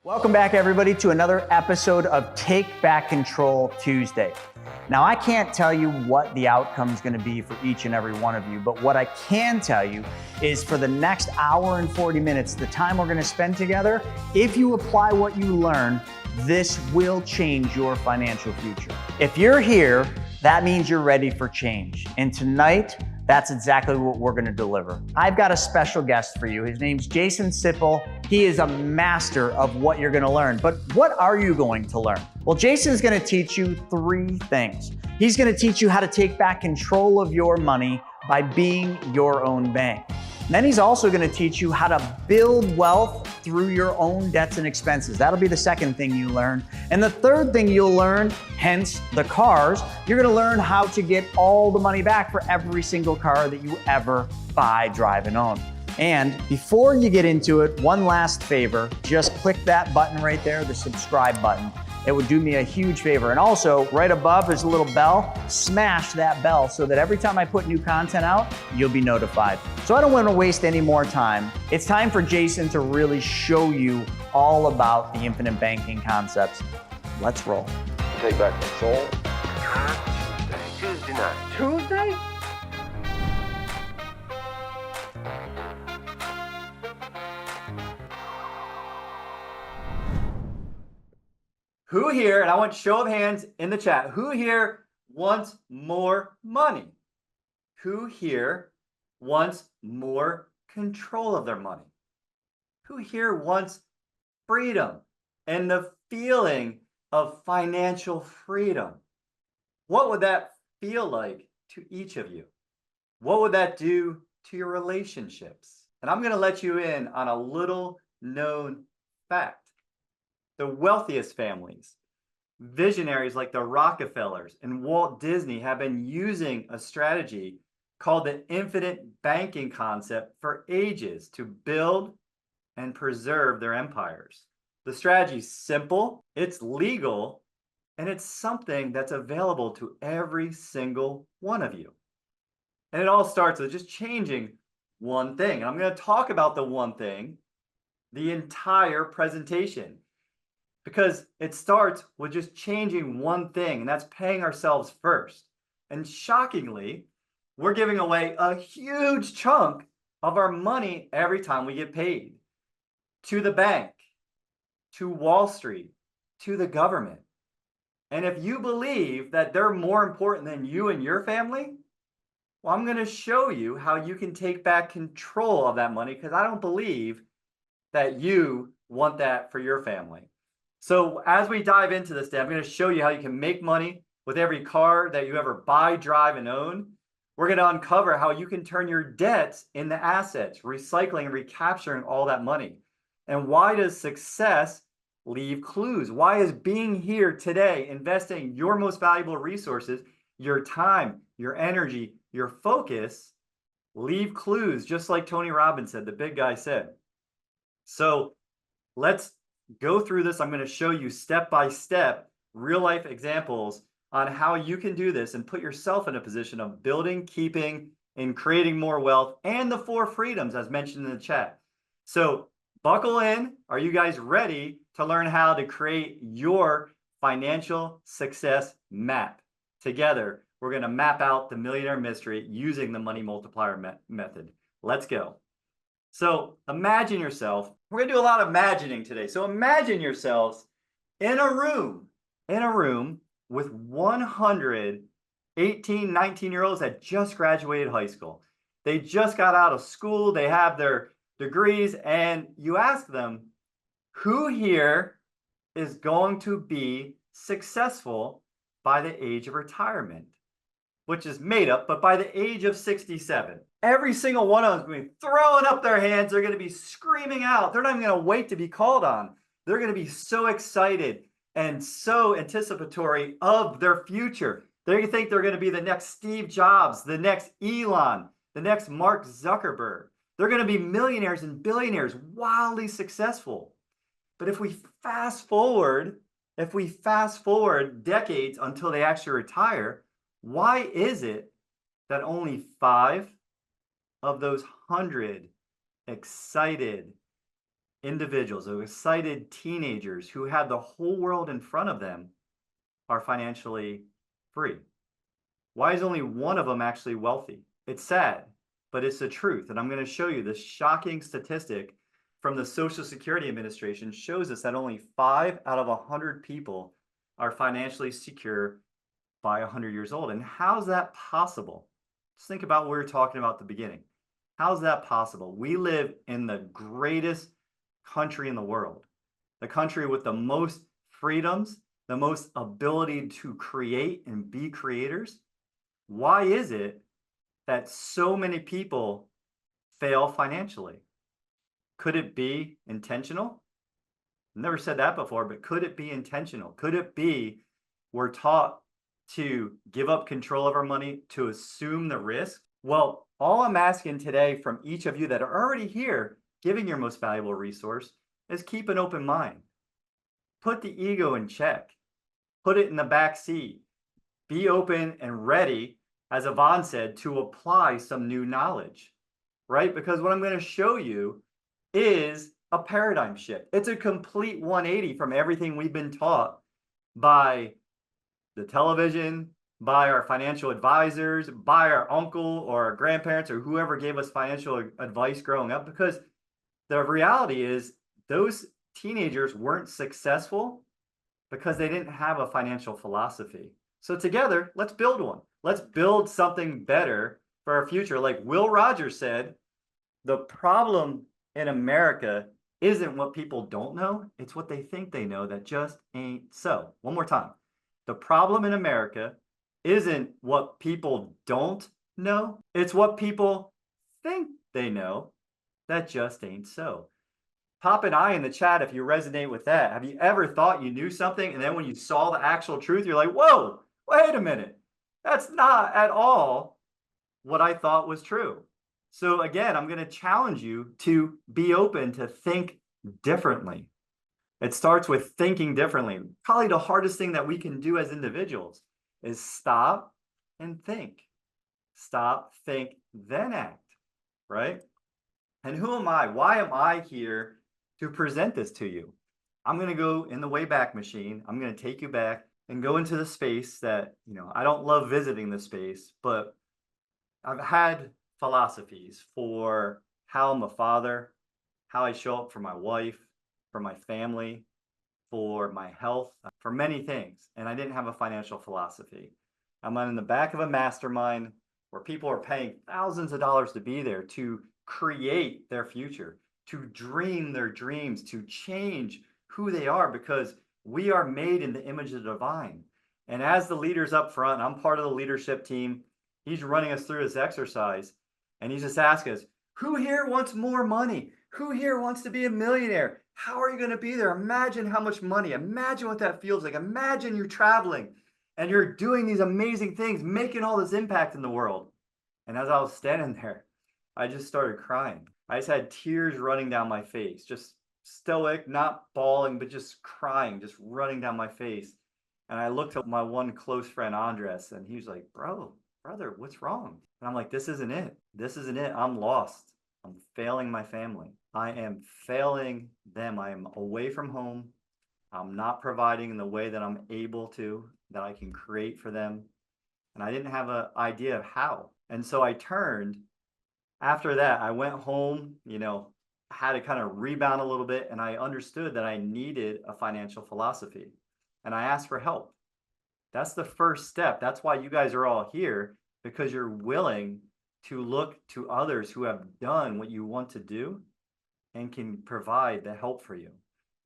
Welcome back, everybody, to another episode of Take Back Control Tuesday. Now, I can't tell you what the outcome is going to be for each and every one of you, but what I can tell you is for the next hour and 40 minutes, the time we're going to spend together, if you apply what you learn, this will change your financial future. If you're here, that means you're ready for change. And tonight, that's exactly what we're gonna deliver. I've got a special guest for you. His name's Jason Sipple. He is a master of what you're gonna learn. But what are you going to learn? Well, Jason is gonna teach you three things. He's gonna teach you how to take back control of your money by being your own bank. And then he's also gonna teach you how to build wealth through your own debts and expenses. That'll be the second thing you learn. And the third thing you'll learn, hence the cars, you're gonna learn how to get all the money back for every single car that you ever buy, drive, and own. And before you get into it, one last favor, just click that button right there, the subscribe button. It would do me a huge favor. And also, right above is a little bell. Smash that bell so that every time I put new content out, you'll be notified. So I don't want to waste any more time. It's time for Jason to really show you all about the infinite banking concepts. Let's roll. Take back control. Tuesday night. Tuesday? Who here, and I want show of hands in the chat, who here wants more money? Who here wants more control of their money? Who here wants freedom and the feeling of financial freedom? What would that feel like to each of you? What would that do to your relationships? And I'm going to let you in on a little known fact. The wealthiest families, visionaries like the Rockefellers and Walt Disney have been using a strategy called the infinite banking concept for ages to build and preserve their empires. The strategy is simple, it's legal, and it's something that's available to every single one of you. And it all starts with just changing one thing. I'm going to talk about the one thing the entire presentation, because it starts with just changing one thing, and that's paying ourselves first. And shockingly, we're giving away a huge chunk of our money every time we get paid. To the bank, to Wall Street, to the government. And if you believe that they're more important than you and your family, well, I'm going to show you how you can take back control of that money, because I don't believe that you want that for your family. So as we dive into this today, I'm going to show you how you can make money with every car that you ever buy, drive, and own. We're going to uncover how you can turn your debts into assets, recycling and recapturing all that money. And why does success leave clues? Why is being here today, investing your most valuable resources, your time, your energy, your focus, leave clues, just like Tony Robbins said, the big guy said. So let's go through this. I'm going to show you step by step, real life examples on how you can do this and put yourself in a position of building, keeping, and creating more wealth, and the 4 freedoms as mentioned in the chat. So buckle in. Are you guys ready to learn how to create your financial success map? Together, we're going to map out the millionaire mystery using the money multiplier method. Let's go. So imagine yourself, we're going to do a lot of imagining today. So imagine yourselves in a room with 100 18, 19-year-olds that just graduated high school. They just got out of school, they have their degrees, and you ask them, who here is going to be successful by the age of retirement? Which is made up, but by the age of 67. Every single one of them is going to be throwing up their hands. They're going to be screaming out. They're not even going to wait to be called on. They're going to be so excited and so anticipatory of their future. They think they're going to be the next Steve Jobs, the next Elon, the next Mark Zuckerberg. They're going to be millionaires and billionaires, wildly successful. But if we fast forward decades until they actually retire, why is it that only 5 of those 100 excited, individuals, those excited teenagers who have the whole world in front of them are financially free? Why is only one of them actually wealthy? It's sad, but it's the truth. And I'm going to show you this shocking statistic from the Social Security Administration shows us that only 5 out of 100 people are financially secure by 100 years old. And how's that possible? Just think about what we were talking about at the beginning. How's that possible? We live in the greatest country in the world, the country with the most freedoms, the most ability to create and be creators. Why is it that so many people fail financially? Could it be intentional? Never said that before, but could it be intentional? Could it be we're taught to give up control of our money, to assume the risk? Well, all I'm asking today from each of you that are already here, giving your most valuable resource, is keep an open mind. Put the ego in check. Put it in the back seat. Be open and ready, as Yvonne said, to apply some new knowledge, right? Because what I'm going to show you is a paradigm shift. It's a complete 180 from everything we've been taught by the television, by our financial advisors, by our uncle or our grandparents or whoever gave us financial advice growing up. Because the reality is those teenagers weren't successful because they didn't have a financial philosophy. So together, let's build one. Let's build something better for our future. Like Will Rogers said, the problem in America isn't what people don't know, it's what they think they know that just ain't so. One more time. The problem in America isn't what people don't know, it's what people think they know that just ain't so. Pop an I in the chat if you resonate with that. Have you ever thought you knew something and then when you saw the actual truth, you're like, whoa, wait a minute. That's not at all what I thought was true. So again, I'm going to challenge you to be open to think differently. It starts with thinking differently. Probably the hardest thing that we can do as individuals is stop and think. Stop, think, then act, right? And who am I? Why am I here to present this to you? I'm going to go in the Wayback Machine. I'm going to take you back and go into the space that, I don't love visiting the space, but I've had philosophies for how I'm a father, how I show up for my wife, for my family, for my health, for many things. And I didn't have a financial philosophy. I'm in the back of a mastermind where people are paying thousands of dollars to be there to create their future, to dream their dreams, to change who they are, because we are made in the image of the divine. And as the leaders up front, I'm part of the leadership team. He's running us through this exercise. And he's just asking us, who here wants more money? Who here wants to be a millionaire? How are you going to be there? Imagine how much money. Imagine what that feels like. Imagine you're traveling and you're doing these amazing things, making all this impact in the world. And as I was standing there, I just started crying. I just had tears running down my face, just stoic, not bawling, but just crying, just running down my face. And I looked at my one close friend, Andres, and he was like, brother, what's wrong? And I'm like, this isn't it. This isn't it. I'm lost. I'm failing my family. I am failing them. I am away from home. I'm not providing in the way that I'm able to, that I can create for them. And I didn't have an idea of how. And so I turned. After that, I went home, had to kind of rebound a little bit. And I understood that I needed a financial philosophy. And I asked for help. That's the first step. That's why you guys are all here, because you're willing to look to others who have done what you want to do and can provide the help for you.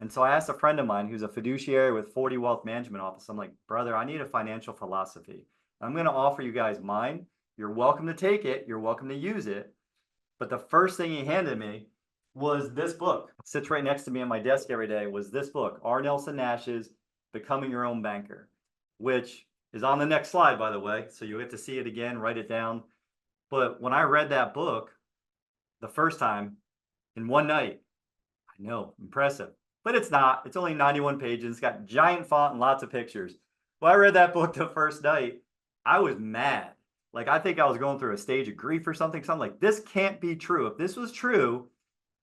And so I asked a friend of mine who's a fiduciary with 40 Wealth Management Office. I'm like, brother, I need a financial philosophy. I'm going to offer you guys mine. You're welcome to take it. You're welcome to use it. But the first thing he handed me was this book. It sits right next to me on my desk every day. Was this book, R. Nelson Nash's Becoming Your Own Banker, which is on the next slide, by the way. So you'll get to see it again, write it down. But when I read that book the first time in one night, I know, impressive, but it's not. It's only 91 pages. It's got giant font and lots of pictures. When I read that book the first night, I was mad. Like, I think I was going through a stage of grief or something. So I'm like, this can't be true. If this was true,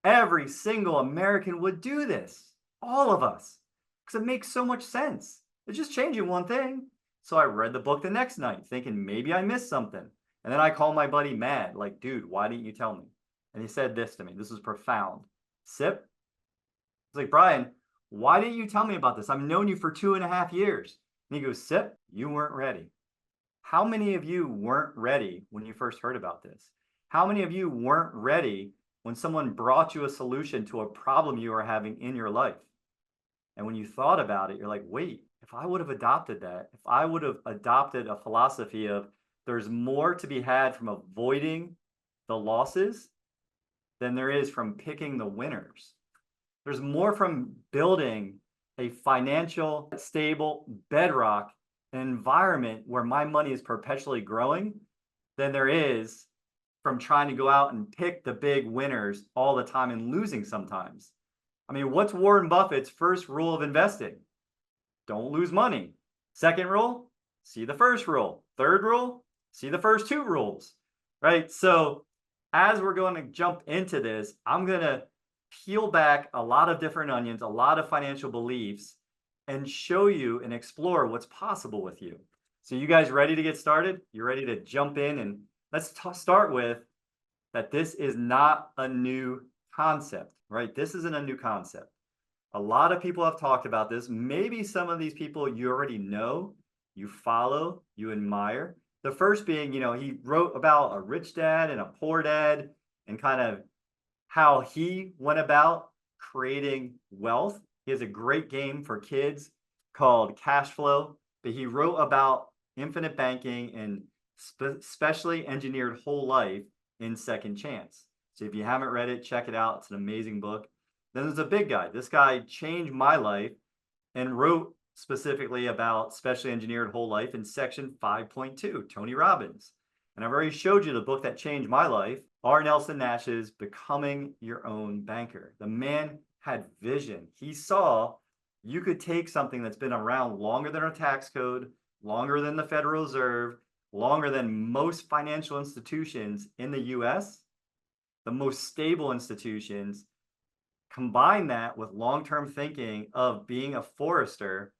every single American would do this. All of us. Because it makes so much sense. It's just changing one thing. So I read the book the next night thinking maybe I missed something. And then I called my buddy mad, like, dude, why didn't you tell me? And he said this to me. This was profound. Sip. It's like, Brian, why didn't you tell me about this? I've known you for 2.5 years. And he goes, Sip, you weren't ready. How many of you weren't ready when you first heard about this? How many of you weren't ready when someone brought you a solution to a problem you were having in your life? And when you thought about it, you're like, wait, if I would have adopted that, if I would have adopted a philosophy of there's more to be had from avoiding the losses than there is from picking the winners. There's more from building a financial, stable bedrock, an environment where my money is perpetually growing than there is from trying to go out and pick the big winners all the time and losing sometimes. I mean, what's Warren Buffett's first rule of investing? Don't lose money. Second rule, see the first rule. Third rule, see the first 2 rules, right? So as we're going to jump into this, I'm going to peel back a lot of different onions, a lot of financial beliefs, and show you and explore what's possible with you. So you guys ready to get started? You ready to jump in? And let's start with that this is not a new concept, right? This isn't a new concept. A lot of people have talked about this. Maybe some of these people you already know, you follow, you admire. The first being, he wrote about a rich dad and a poor dad and kind of how he went about creating wealth. He has a great game for kids called Cash Flow, but he wrote about infinite banking and specially engineered whole life in Second Chance. So if you haven't read it, check it out. It's an amazing book. Then there's a big guy. This guy changed my life and wrote specifically about specially engineered whole life in section 5.2, Tony Robbins. And I've already showed you the book that changed my life, R. Nelson Nash's Becoming Your Own Banker. The man had vision. He saw you could take something that's been around longer than our tax code, longer than the Federal Reserve, longer than most financial institutions in the US, the most stable institutions, combine that with long-term thinking of being a forester,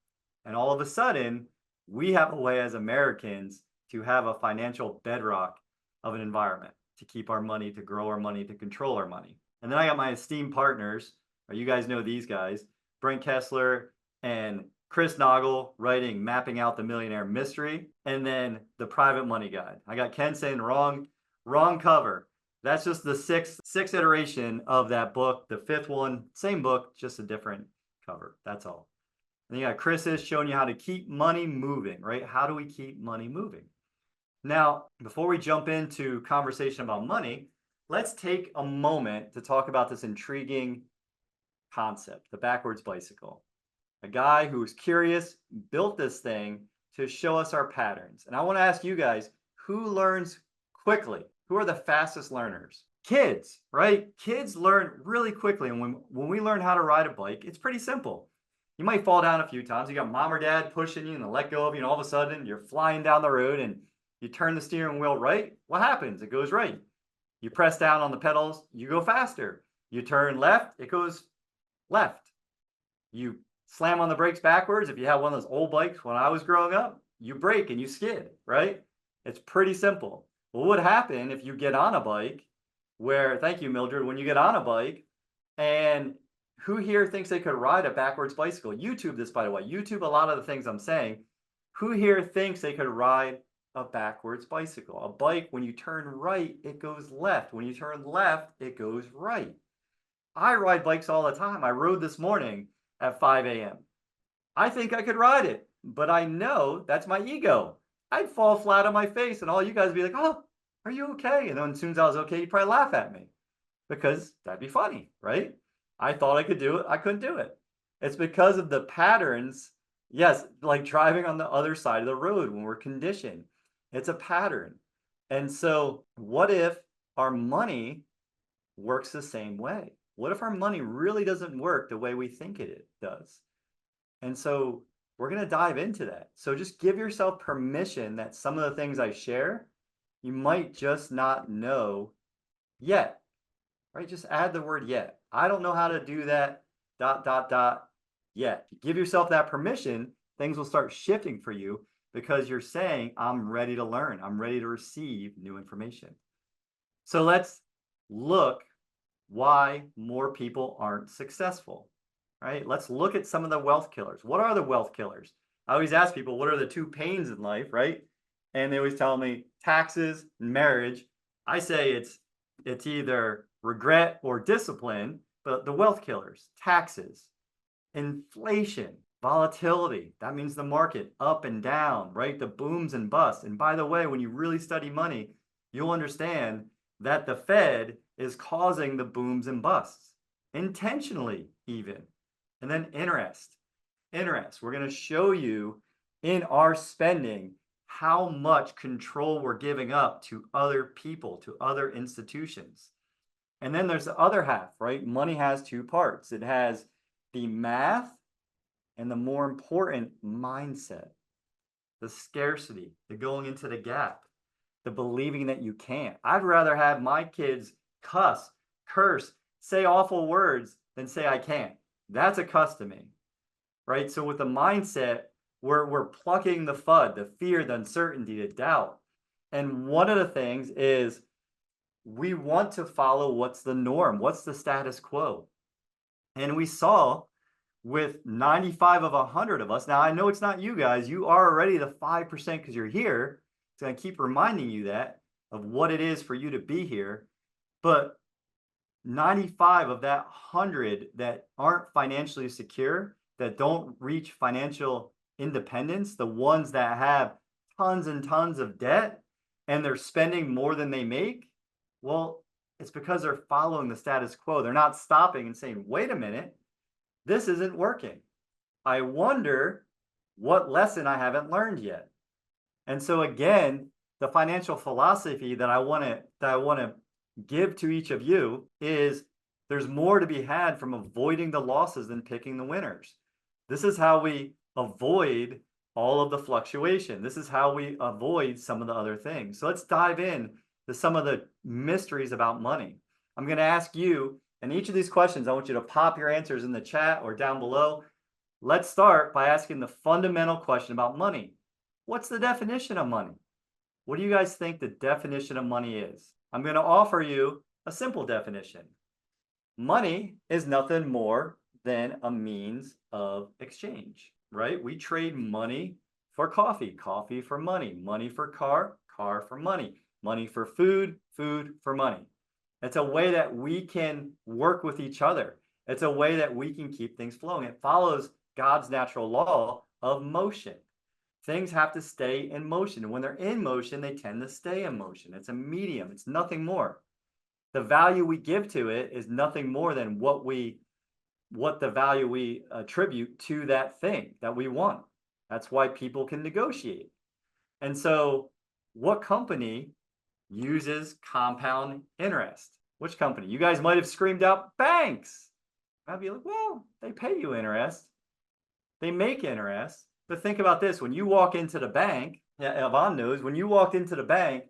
and all of a sudden, we have a way as Americans to have a financial bedrock of an environment, to keep our money, to grow our money, to control our money. And then I got my esteemed partners, or you guys know these guys, Brent Kessler and Chris Naugle writing Mapping Out the Millionaire Mystery, and then the Private Money Guide. I got Ken saying wrong cover. That's just the sixth iteration of that book. The 5th one, same book, just a different cover. That's all. And you got Chris is showing you how to keep money moving, right? How do we keep money moving? Now, before we jump into conversation about money, let's take a moment to talk about this intriguing concept, the backwards bicycle. A guy who was curious built this thing to show us our patterns. And I want to ask you guys, who learns quickly? Who are the fastest learners? Kids, right? Kids learn really quickly. And when we learn how to ride a bike, it's pretty simple. You might fall down a few times. You got mom or dad pushing you and they let go of you, and all of a sudden you're flying down the road and you turn the steering wheel right. What happens? It goes right. You press down on the pedals, you go faster. You turn left, it goes left. You slam on the brakes backwards. If you have one of those old bikes when I was growing up, you brake and you skid, right? It's pretty simple. What would happen if you get on a bike where, thank you, Mildred, when you get on a bike, and who here thinks they could ride a backwards bicycle? YouTube this, by the way. YouTube a lot of the things I'm saying. Who here thinks they could ride a backwards bicycle? A bike, when you turn right, it goes left. When you turn left, it goes right. I ride bikes all the time. I rode this morning at 5 a.m. I think I could ride it, but I know that's my ego. I'd fall flat on my face and all you guys would be like, oh, are you okay? And then as soon as I was okay, you'd probably laugh at me because that'd be funny, right? I thought I could do it. I couldn't do it. It's because of the patterns. Yes, like driving on the other side of the road when we're conditioned. It's a pattern. And so what if our money works the same way? What if our money really doesn't work the way we think it does? And so we're going to dive into that. So just give yourself permission that some of the things I share, you might just not know yet. right? Just add the word yet. I don't know how to do that, ... yet. Give yourself that permission, things will start shifting for you because you're saying, I'm ready to learn. I'm ready to receive new information. So let's look why more people aren't successful, right? Let's look at some of the wealth killers. What are the wealth killers? I always ask people, what are the two pains in life, right? And they always tell me taxes and marriage. I say it's either regret or discipline, but the wealth killers, taxes, inflation, volatility. That means the market up and down, right? The booms and busts. And by the way, when you really study money, you'll understand that the Fed is causing the booms and busts intentionally even. And then interest. We're going to show you in our spending how much control we're giving up to other people, to other institutions. And then there's the other half, right? Money has two parts. It has the math and the more important mindset, the scarcity, the going into the gap, the believing that you can't. I'd rather have my kids cuss, curse, say awful words than say I can't. That's a cuss to me, right? So with the mindset, we're plucking the FUD, the fear, the uncertainty, the doubt. And one of the things is we want to follow what's the norm, what's the status quo. And we saw with 95 of 100 of us, now I know it's not you guys, you are already the 5% because you're here. It's going to keep reminding you that of what it is for you to be here. But 95 of that 100 that aren't financially secure, that don't reach financial independence, the ones that have tons and tons of debt and they're spending more than they make, well, it's because they're following the status quo. They're not stopping and saying, wait a minute, this isn't working. I wonder what lesson I haven't learned yet. And so again, the financial philosophy that I want to give to each of you is there's more to be had from avoiding the losses than picking the winners. This is how we avoid all of the fluctuation. This is how we avoid some of the other things. So let's dive in to some of the mysteries about money. I'm going to ask you, and each of these questions, I want you to pop your answers in the chat or down below. Let's start by asking the fundamental question about money. What's the definition of money? What do you guys think the definition of money is? I'm going to offer you a simple definition. Money is nothing more than a means of exchange, right? We trade money for coffee, coffee for money, money for car, car for money, money for food, food for money. It's a way that we can work with each other. It's a way that we can keep things flowing. It follows God's natural law of motion. Things have to stay in motion. And when they're in motion, they tend to stay in motion. It's a medium. It's nothing more. The value we give to it is nothing more than what the value we attribute to that thing that we want. That's why people can negotiate. And so what company uses compound interest? Which company? You guys might have screamed out banks. I'd be like, well, they pay you interest. They make interest. But think about this. When you walk into the bank, Yvonne knows, when you walked into the bank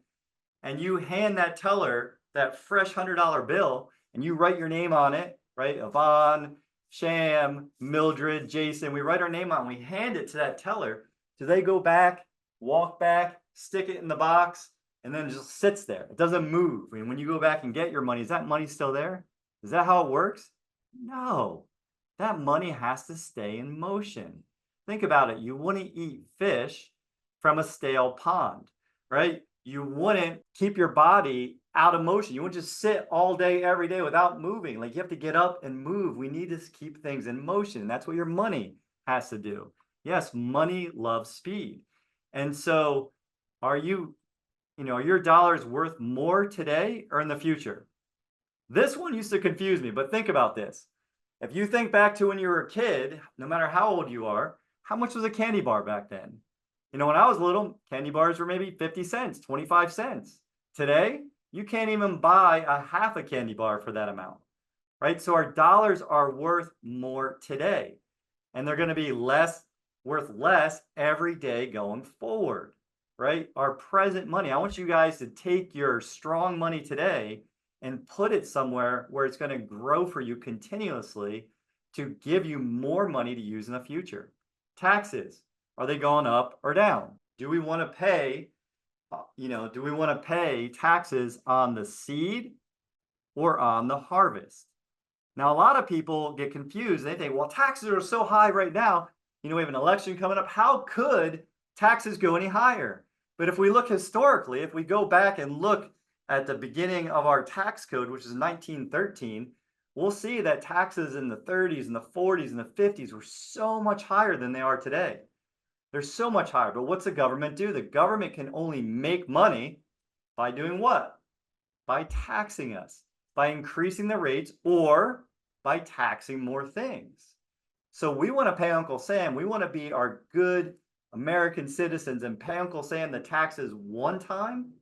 and you hand that teller that fresh $100 bill and you write your name on it, right? Yvonne, Sham, Mildred, Jason, we write our name on it, we hand it to that teller. Do they go back, walk back, stick it in the box, and then it just sits there? It doesn't move. I mean, when you go back and get your money, is that money still there? Is that how it works? No. That money has to stay in motion. Think about it. You wouldn't eat fish from a stale pond, right? You wouldn't keep your body out of motion. You wouldn't just sit all day, every day without moving. Like, you have to get up and move. We need to keep things in motion. That's what your money has to do. Yes, money loves speed. And so are your dollars worth more today or in the future? This one used to confuse me, but think about this. If you think back to when you were a kid, no matter how old you are, how much was a candy bar back then? When I was little, candy bars were maybe 50 cents, 25 cents. Today, you can't even buy a half a candy bar for that amount, right? So our dollars are worth more today, and they're going to be worth less every day going forward, right? Our present money. I want you guys to take your strong money today and put it somewhere where it's going to grow for you continuously to give you more money to use in the future. Taxes, are they going up or down? Do we want to pay, do we want to pay taxes on the seed or on the harvest? Now, a lot of people get confused. They think, well, taxes are so high right now. We have an election coming up. How could taxes go any higher? But if we look historically, if we go back and look at the beginning of our tax code, which is 1913, we'll see that taxes in the 30s and the 40s and the 50s were so much higher than they are today. They're so much higher. But what's the government do? The government can only make money by doing what? By taxing us, by increasing the rates, or by taxing more things. So we want to pay Uncle Sam. We want to be our good American citizens and pay Uncle Sam the taxes one time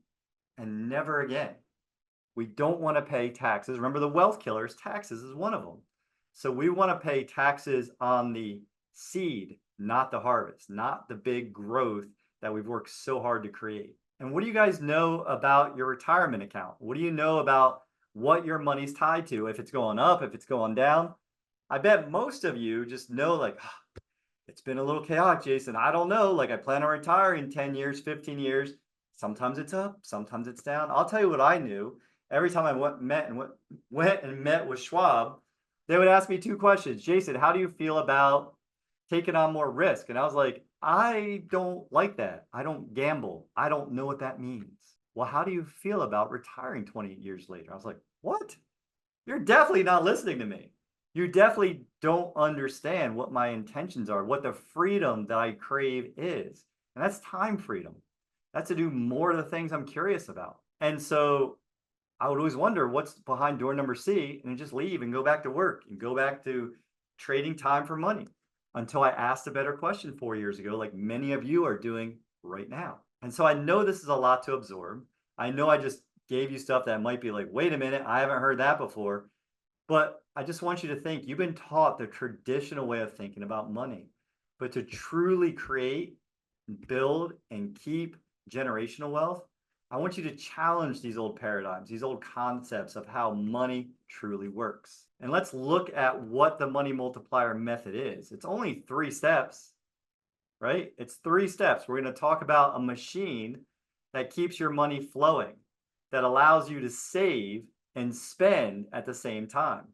and never again. We don't want to pay taxes. Remember, the wealth killers, taxes is one of them. So we want to pay taxes on the seed, not the harvest, not the big growth that we've worked so hard to create. And what do you guys know about your retirement account? What do you know about what your money's tied to? If it's going up, if it's going down? I bet most of you just know, like, it's been a little chaotic, Jason. I don't know. Like, I plan on retiring in 10 years, 15 years. Sometimes it's up, sometimes it's down. I'll tell you what I knew. Every time I went and met with Schwab, they would ask me two questions. Jason, how do you feel about taking on more risk? And I was like, I don't like that. I don't gamble. I don't know what that means. Well, how do you feel about retiring 20 years later? I was like, what? You're definitely not listening to me. You definitely don't understand what my intentions are, what the freedom that I crave is. And that's time freedom. That's to do more of the things I'm curious about. And so I would always wonder what's behind door number C, and then just leave and go back to work and go back to trading time for money until I asked a better question 4 years ago, like many of you are doing right now. And so I know this is a lot to absorb. I know I just gave you stuff that might be like, wait a minute, I haven't heard that before. But I just want you to think, you've been taught the traditional way of thinking about money. But to truly create, build, and keep generational wealth, I want you to challenge these old paradigms, these old concepts of how money truly works. And let's look at what the money multiplier method is. It's only 3 steps, right? It's 3 steps. We're going to talk about a machine that keeps your money flowing, that allows you to save and spend at the same time.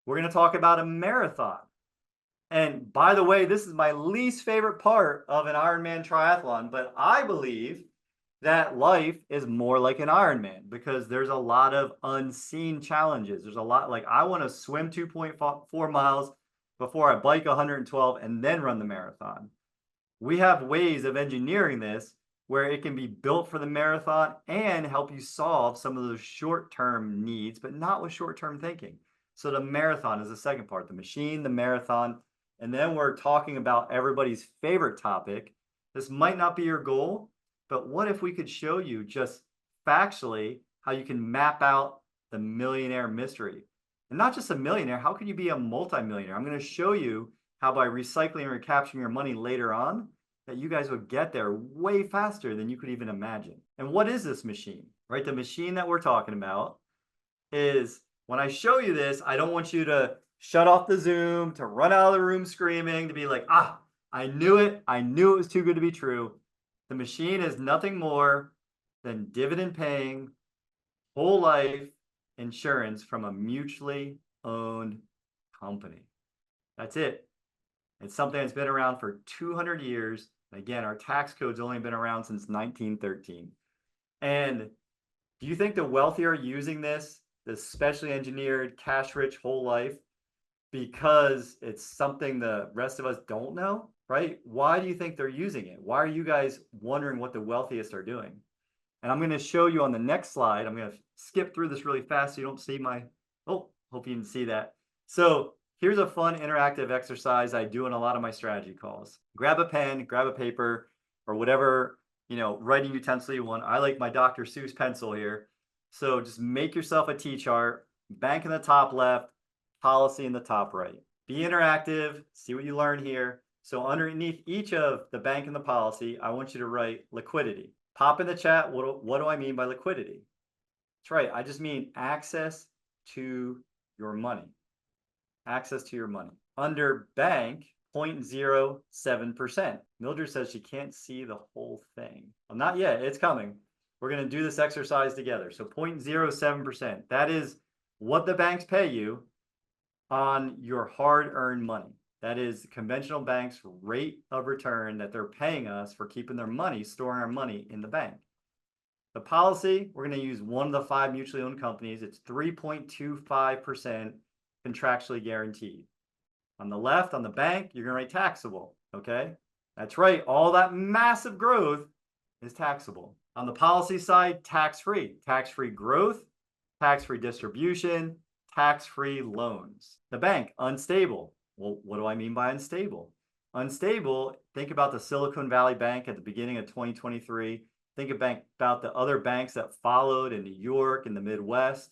We're going to talk about a marathon. And by the way, this is my least favorite part of an Ironman triathlon, but I believe that life is more like an Ironman because there's a lot of unseen challenges. There's a lot, like, I want to swim 2.4 miles before I bike 112 and then run the marathon. We have ways of engineering this where it can be built for the marathon and help you solve some of those short-term needs, but not with short-term thinking. So the marathon is the second part, the machine, the marathon, and then we're talking about everybody's favorite topic. This might not be your goal, but what if we could show you just factually how you can map out the millionaire mystery? And not just a millionaire, how can you be a multimillionaire? I'm going to show you how by recycling and recapturing your money later on, that you guys would get there way faster than you could even imagine. And what is this machine, right? The machine that we're talking about is, when I show you this, I don't want you to shut off the Zoom, to run out of the room screaming, to be like, I knew it. I knew it was too good to be true. The machine is nothing more than dividend paying, whole life insurance from a mutually owned company. That's it. It's something that's been around for 200 years. Again, our tax code's only been around since 1913. And do you think the wealthy are using this specially engineered, cash-rich whole life because it's something the rest of us don't know, right? Why do you think they're using it? Why are you guys wondering what the wealthiest are doing? And I'm going to show you on the next slide. I'm going to skip through this really fast so you don't see my, hope you didn't see that. So here's a fun interactive exercise I do in a lot of my strategy calls. Grab a pen, grab a paper, or whatever, writing utensil you want. I like my Dr. Seuss pencil here. So just make yourself a T-chart, bank in the top left, policy in the top right. Be interactive, see what you learn here. So underneath each of the bank and the policy, I want you to write liquidity. Pop in the chat, what do I mean by liquidity? That's right. I just mean access to your money. Access to your money. Under bank, 0.07%. Mildred says she can't see the whole thing. Well, not yet. It's coming. We're going to do this exercise together. So 0.07%. That is what the banks pay you on your hard-earned money. That is conventional banks' rate of return that they're paying us for keeping their money, storing our money in the bank. The policy, we're going to use one of the 5 mutually owned companies. It's 3.25% contractually guaranteed. On the left, on the bank, you're going to write taxable, okay? That's right. All that massive growth is taxable. On the policy side, tax-free. Tax-free growth, tax-free distribution, tax-free loans. The bank, unstable. Well, what do I mean by unstable? Unstable, think about the Silicon Valley Bank at the beginning of 2023. Think about the other banks that followed in New York and the Midwest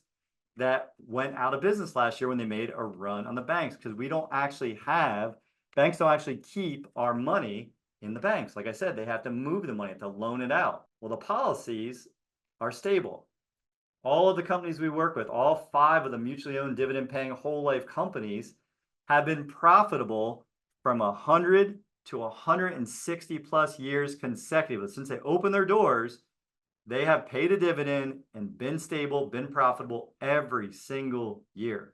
that went out of business last year when they made a run on the banks, because banks don't actually keep our money in the banks. Like I said, they have to move the money, have to loan it out. Well, the policies are stable. All of the companies we work with, all 5 of the mutually owned dividend paying whole life companies have been profitable from 100 to 160 plus years consecutively. Since they opened their doors, they have paid a dividend and been stable, been profitable every single year.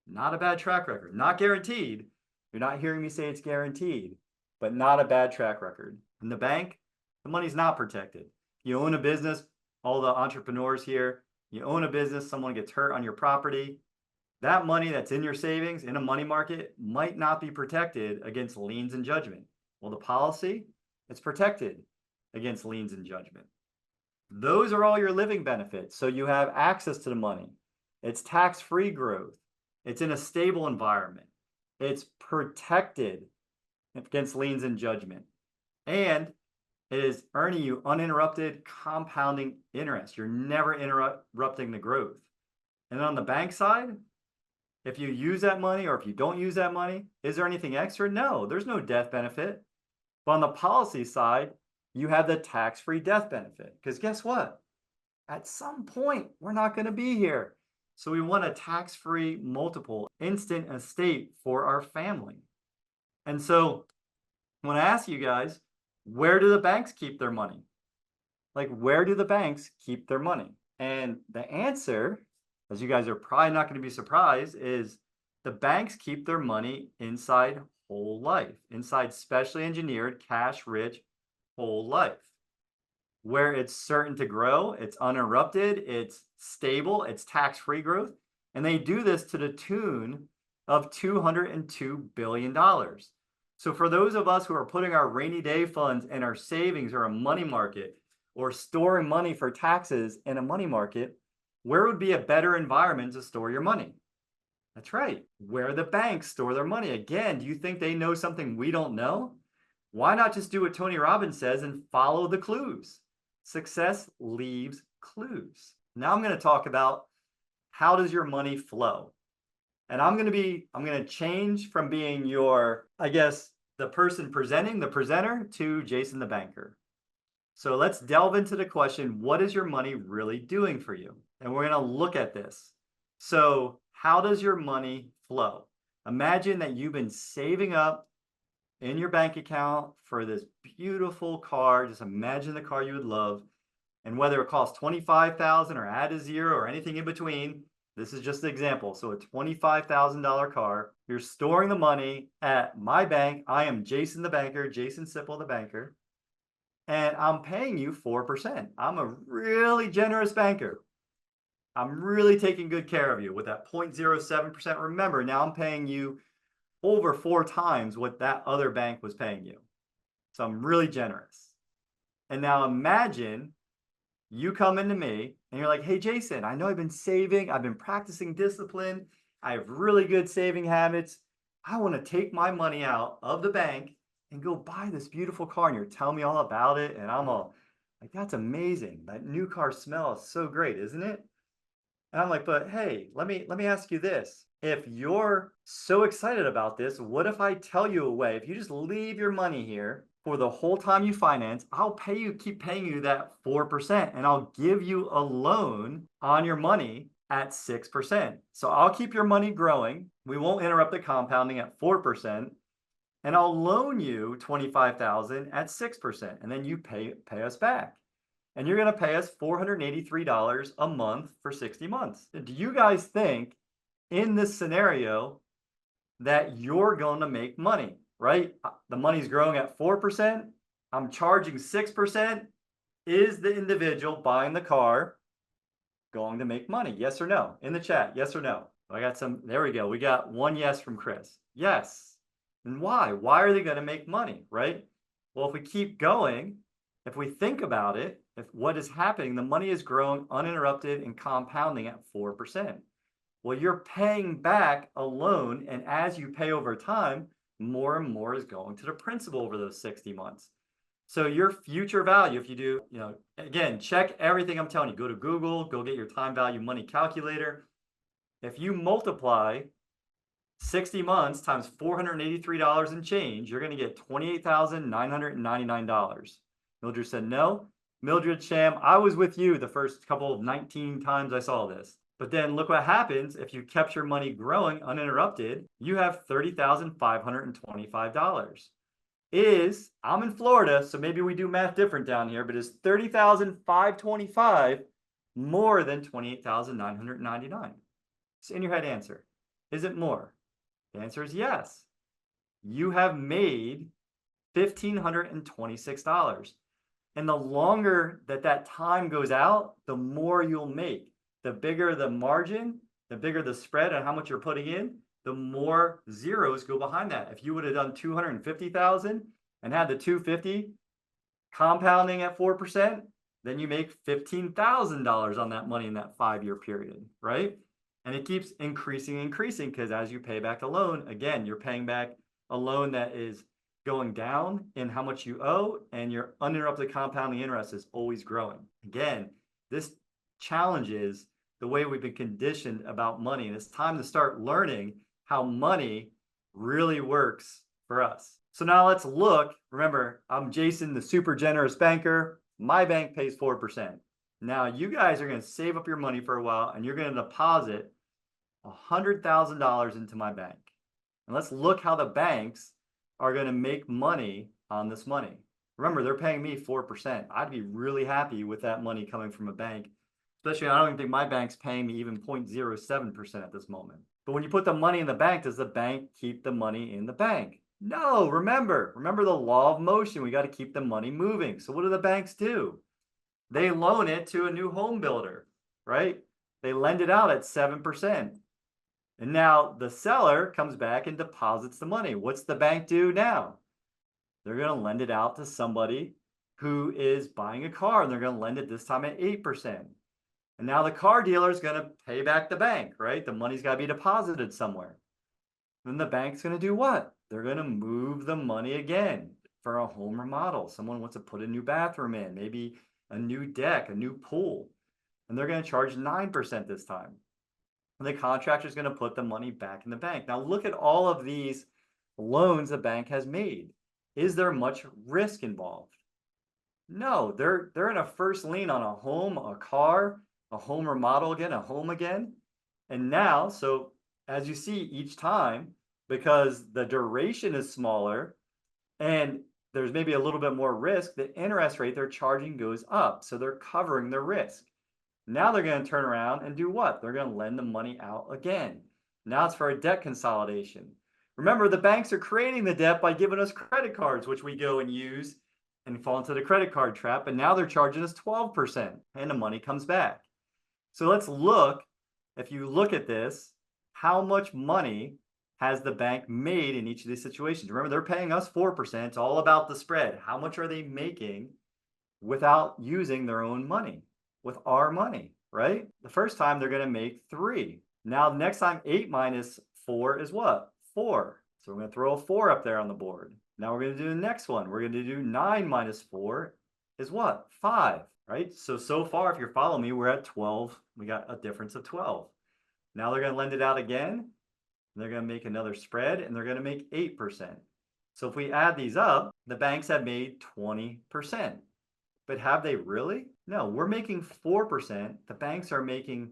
Not a bad track record, not guaranteed. You're not hearing me say it's guaranteed, but not a bad track record. In the bank, the money's not protected. You own a business, all the entrepreneurs here, you own a business, someone gets hurt on your property. That money that's in your savings in a money market might not be protected against liens and judgment. Well, the policy, it's protected against liens and judgment. Those are all your living benefits. So you have access to the money. It's tax-free growth. It's in a stable environment. It's protected against liens and judgment. And it is earning you uninterrupted compounding interest. You're never interrupting the growth. And on the bank side, if you use that money or if you don't use that money, is there anything extra? No, there's no death benefit. But on the policy side, you have the tax-free death benefit. Because guess what? At some point, we're not going to be here. So we want a tax-free multiple instant estate for our family. And so I want to ask you guys, where do the banks keep their money? Like, where do the banks keep their money? And the answer, as you guys are probably not going to be surprised, is the banks keep their money inside whole life, inside specially engineered, cash-rich whole life, where it's certain to grow, it's uninterrupted, it's stable, it's tax-free growth. And they do this to the tune of $202 billion. So for those of us who are putting our rainy day funds in our savings or a money market, or storing money for taxes in a money market, where would be a better environment to store your money? That's right, where the banks store their money. Again, do you think they know something we don't know? Why not just do what Tony Robbins says and follow the clues? Success leaves clues. Now I'm going to talk about how does your money flow? And I'm going to change from being your, the person presenting, the presenter, to Jason the banker. So let's delve into the question, what is your money really doing for you? And we're going to look at this. So how does your money flow? Imagine that you've been saving up in your bank account for this beautiful car. Just imagine the car you would love. And whether it costs $25,000 or add a zero or anything in between, this is just an example. So a $25,000 car, you're storing the money at my bank. I am Jason the banker, Jason Sipple the banker, and I'm paying you 4%. I'm a really generous banker. I'm really taking good care of you with that 0.07%. Remember, now I'm paying you over 4 times what that other bank was paying you. So I'm really generous. And now imagine you come into me and you're like, hey, Jason, I know I've been saving. I've been practicing discipline. I have really good saving habits. I want to take my money out of the bank and go buy this beautiful car. And you're telling me all about it. And I'm all like, that's amazing. That new car smells so great, isn't it? And I'm like, but hey, let me ask you this. If you're so excited about this, what if I tell you a way? If you just leave your money here for the whole time you finance, I'll keep paying you that 4%, and I'll give you a loan on your money at 6%. So I'll keep your money growing. We won't interrupt the compounding at 4%, and I'll loan you $25,000 at 6%, and then you pay us back. And you're going to pay us $483 a month for 60 months. Do you guys think in this scenario that you're going to make money, right? The money's growing at 4%. I'm charging 6%. Is the individual buying the car going to make money? Yes or no? In the chat, yes or no? I got some, there we go. We got one yes from Chris. Yes. And why? Why are they going to make money, right? Well, if we keep going, if we think about it, if what is happening, the money is growing uninterrupted and compounding at 4%. Well, you're paying back a loan, and as you pay over time, more and more is going to the principal over those 60 months. So your future value, if you do, again, check everything I'm telling you. Go to Google, go get your time value money calculator. If you multiply 60 months times $483 and change, you're going to get $28,999. Mildred said no. Mildred, Sham, I was with you the first couple of 19 times I saw this. But then look what happens if you kept your money growing uninterrupted. You have $30,525. I'm in Florida, so maybe we do math different down here, but is $30,525 more than $28,999? It's in your head answer. Is it more? The answer is yes. You have made $1,526. And the longer that time goes out, the more you'll make. The bigger the margin, the bigger the spread on how much you're putting in, the more zeros go behind that. If you would have done 250,000 and had the 250 compounding at 4%, then you make $15,000 on that money in that 5-year period, right? And it keeps increasing because as you pay back a loan, again, you're paying back a loan that is going down in how much you owe, and your uninterrupted compounding interest is always growing. Again, this challenges the way we've been conditioned about money, and it's time to start learning how money really works for us. So now let's look. Remember, I'm Jason, the super generous banker. My bank pays 4%. Now you guys are going to save up your money for a while, and you're going to deposit $100,000 into my bank. And let's look how the banks are going to make money on this money. Remember, they're paying me 4%. I'd be really happy with that money coming from a bank. Especially, I don't even think my bank's paying me even 0.07% at this moment. But when you put the money in the bank, does the bank keep the money in the bank? No, remember the law of motion. We got to keep the money moving. So what do the banks do? They loan it to a new home builder, right? They lend it out at 7%. And now the seller comes back and deposits the money. What's the bank do now? They're going to lend it out to somebody who is buying a car, and they're going to lend it this time at 8%. And now the car dealer is going to pay back the bank, right? The money's got to be deposited somewhere. Then the bank's going to do what? They're going to move the money again for a home remodel. Someone wants to put a new bathroom in, maybe a new deck, a new pool. And they're going to charge 9% this time. And the contractor is going to put the money back in the bank. Now look at all of these loans the bank has made. Is there much risk involved? No, they're in a first lien on a home, a car, a home remodel again, a home again. And now, so as you see each time, because the duration is smaller and there's maybe a little bit more risk, the interest rate they're charging goes up. So they're covering the risk. Now they're going to turn around and do what? They're going to lend the money out again. Now it's for a debt consolidation. Remember, the banks are creating the debt by giving us credit cards, which we go and use and fall into the credit card trap. And now they're charging us 12% and the money comes back. So let's look, if you look at this, how much money has the bank made in each of these situations? Remember, they're paying us 4%. It's all about the spread. How much are they making without using their own money? With our money, right? The first time they're going to make 3. Now, next time 8 minus 4 is what? 4. So we're going to throw a 4 up there on the board. Now we're going to do the next one. We're going to do 9 minus 4 is what? 5, right? So far, if you're following me, we're at 12. We got a difference of 12. Now they're going to lend it out again. They're going to make another spread, and they're going to make 8%. So if we add these up, the banks have made 20%. But have they really? No, we're making 4%. The banks are making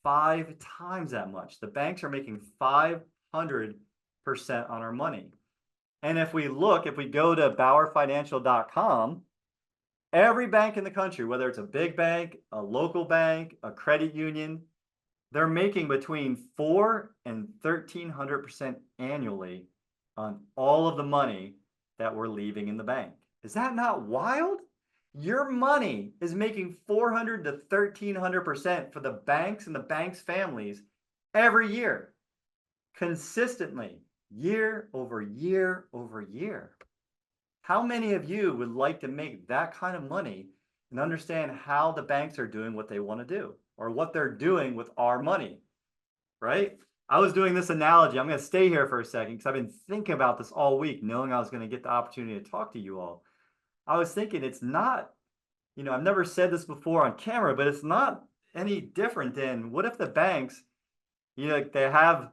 5 times that much. The banks are making 500% on our money. And if we go to BauerFinancial.com, every bank in the country, whether it's a big bank, a local bank, a credit union, they're making between 400 and 1,300% annually on all of the money that we're leaving in the bank. Is that not wild? Your money is making 400 to 1,300% for the banks and the banks' families every year, consistently, year over year over year. How many of you would like to make that kind of money and understand how the banks are doing what they want to do or what they're doing with our money, right? I was doing this analogy. I'm going to stay here for a second because I've been thinking about this all week, knowing I was going to get the opportunity to talk to you all. I was thinking it's not, I've never said this before on camera, but it's not any different than what if the banks, they have,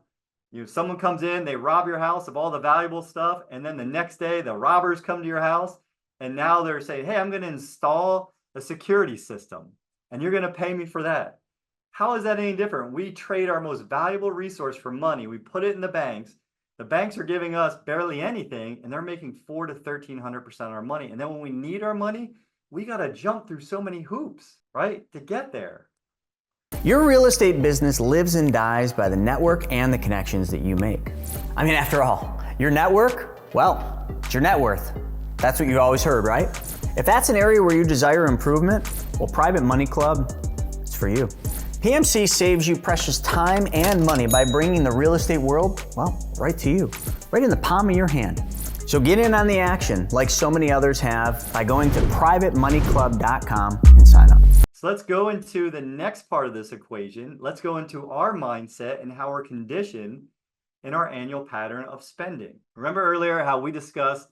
someone comes in, they rob your house of all the valuable stuff, and then the next day the robbers come to your house, and now they're saying, hey, I'm going to install a security system, and you're going to pay me for that. How is that any different? We trade our most valuable resource for money. We put it in the banks. The banks are giving us barely anything, and they're making 400 to 1,300% of our money. And then when we need our money, we got to jump through so many hoops, right, to get there. Your real estate business lives and dies by the network and the connections that you make. I mean, after all, your network, well, it's your net worth. That's what you always heard, right? If that's an area where you desire improvement, well, Private Money Club, it's for you. PMC saves you precious time and money by bringing the real estate world, well, right to you, right in the palm of your hand. So get in on the action like so many others have by going to privatemoneyclub.com and sign up. So let's go into the next part of this equation. Let's go into our mindset and how we're conditioned in our annual pattern of spending. Remember earlier how we discussed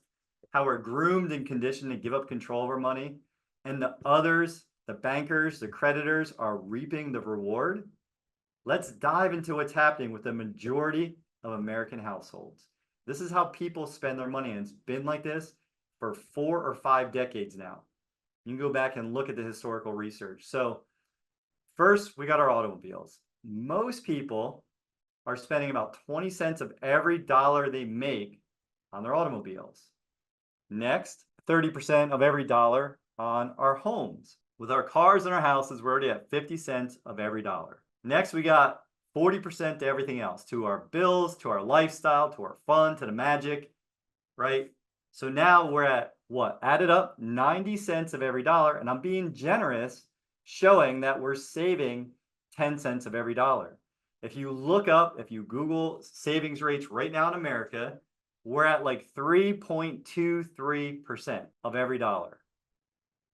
how we're groomed and conditioned to give up control of our money, and the others, the bankers, the creditors, are reaping the reward? Let's dive into what's happening with the majority of American households. This is how people spend their money, and it's been like this for 4 or 5 decades now. You can go back and look at the historical research. So first, we got our automobiles. Most people are spending about 20 cents of every dollar they make on their automobiles. Next, 30% of every dollar on our homes. With our cars and our houses, we're already at 50 cents of every dollar. Next, we got 40% to everything else, to our bills, to our lifestyle, to our fun, to the magic, right? So now we're at what? Added up, 90 cents of every dollar, and I'm being generous, showing that we're saving 10 cents of every dollar. If you Google savings rates right now in America, we're at like 3.23% of every dollar.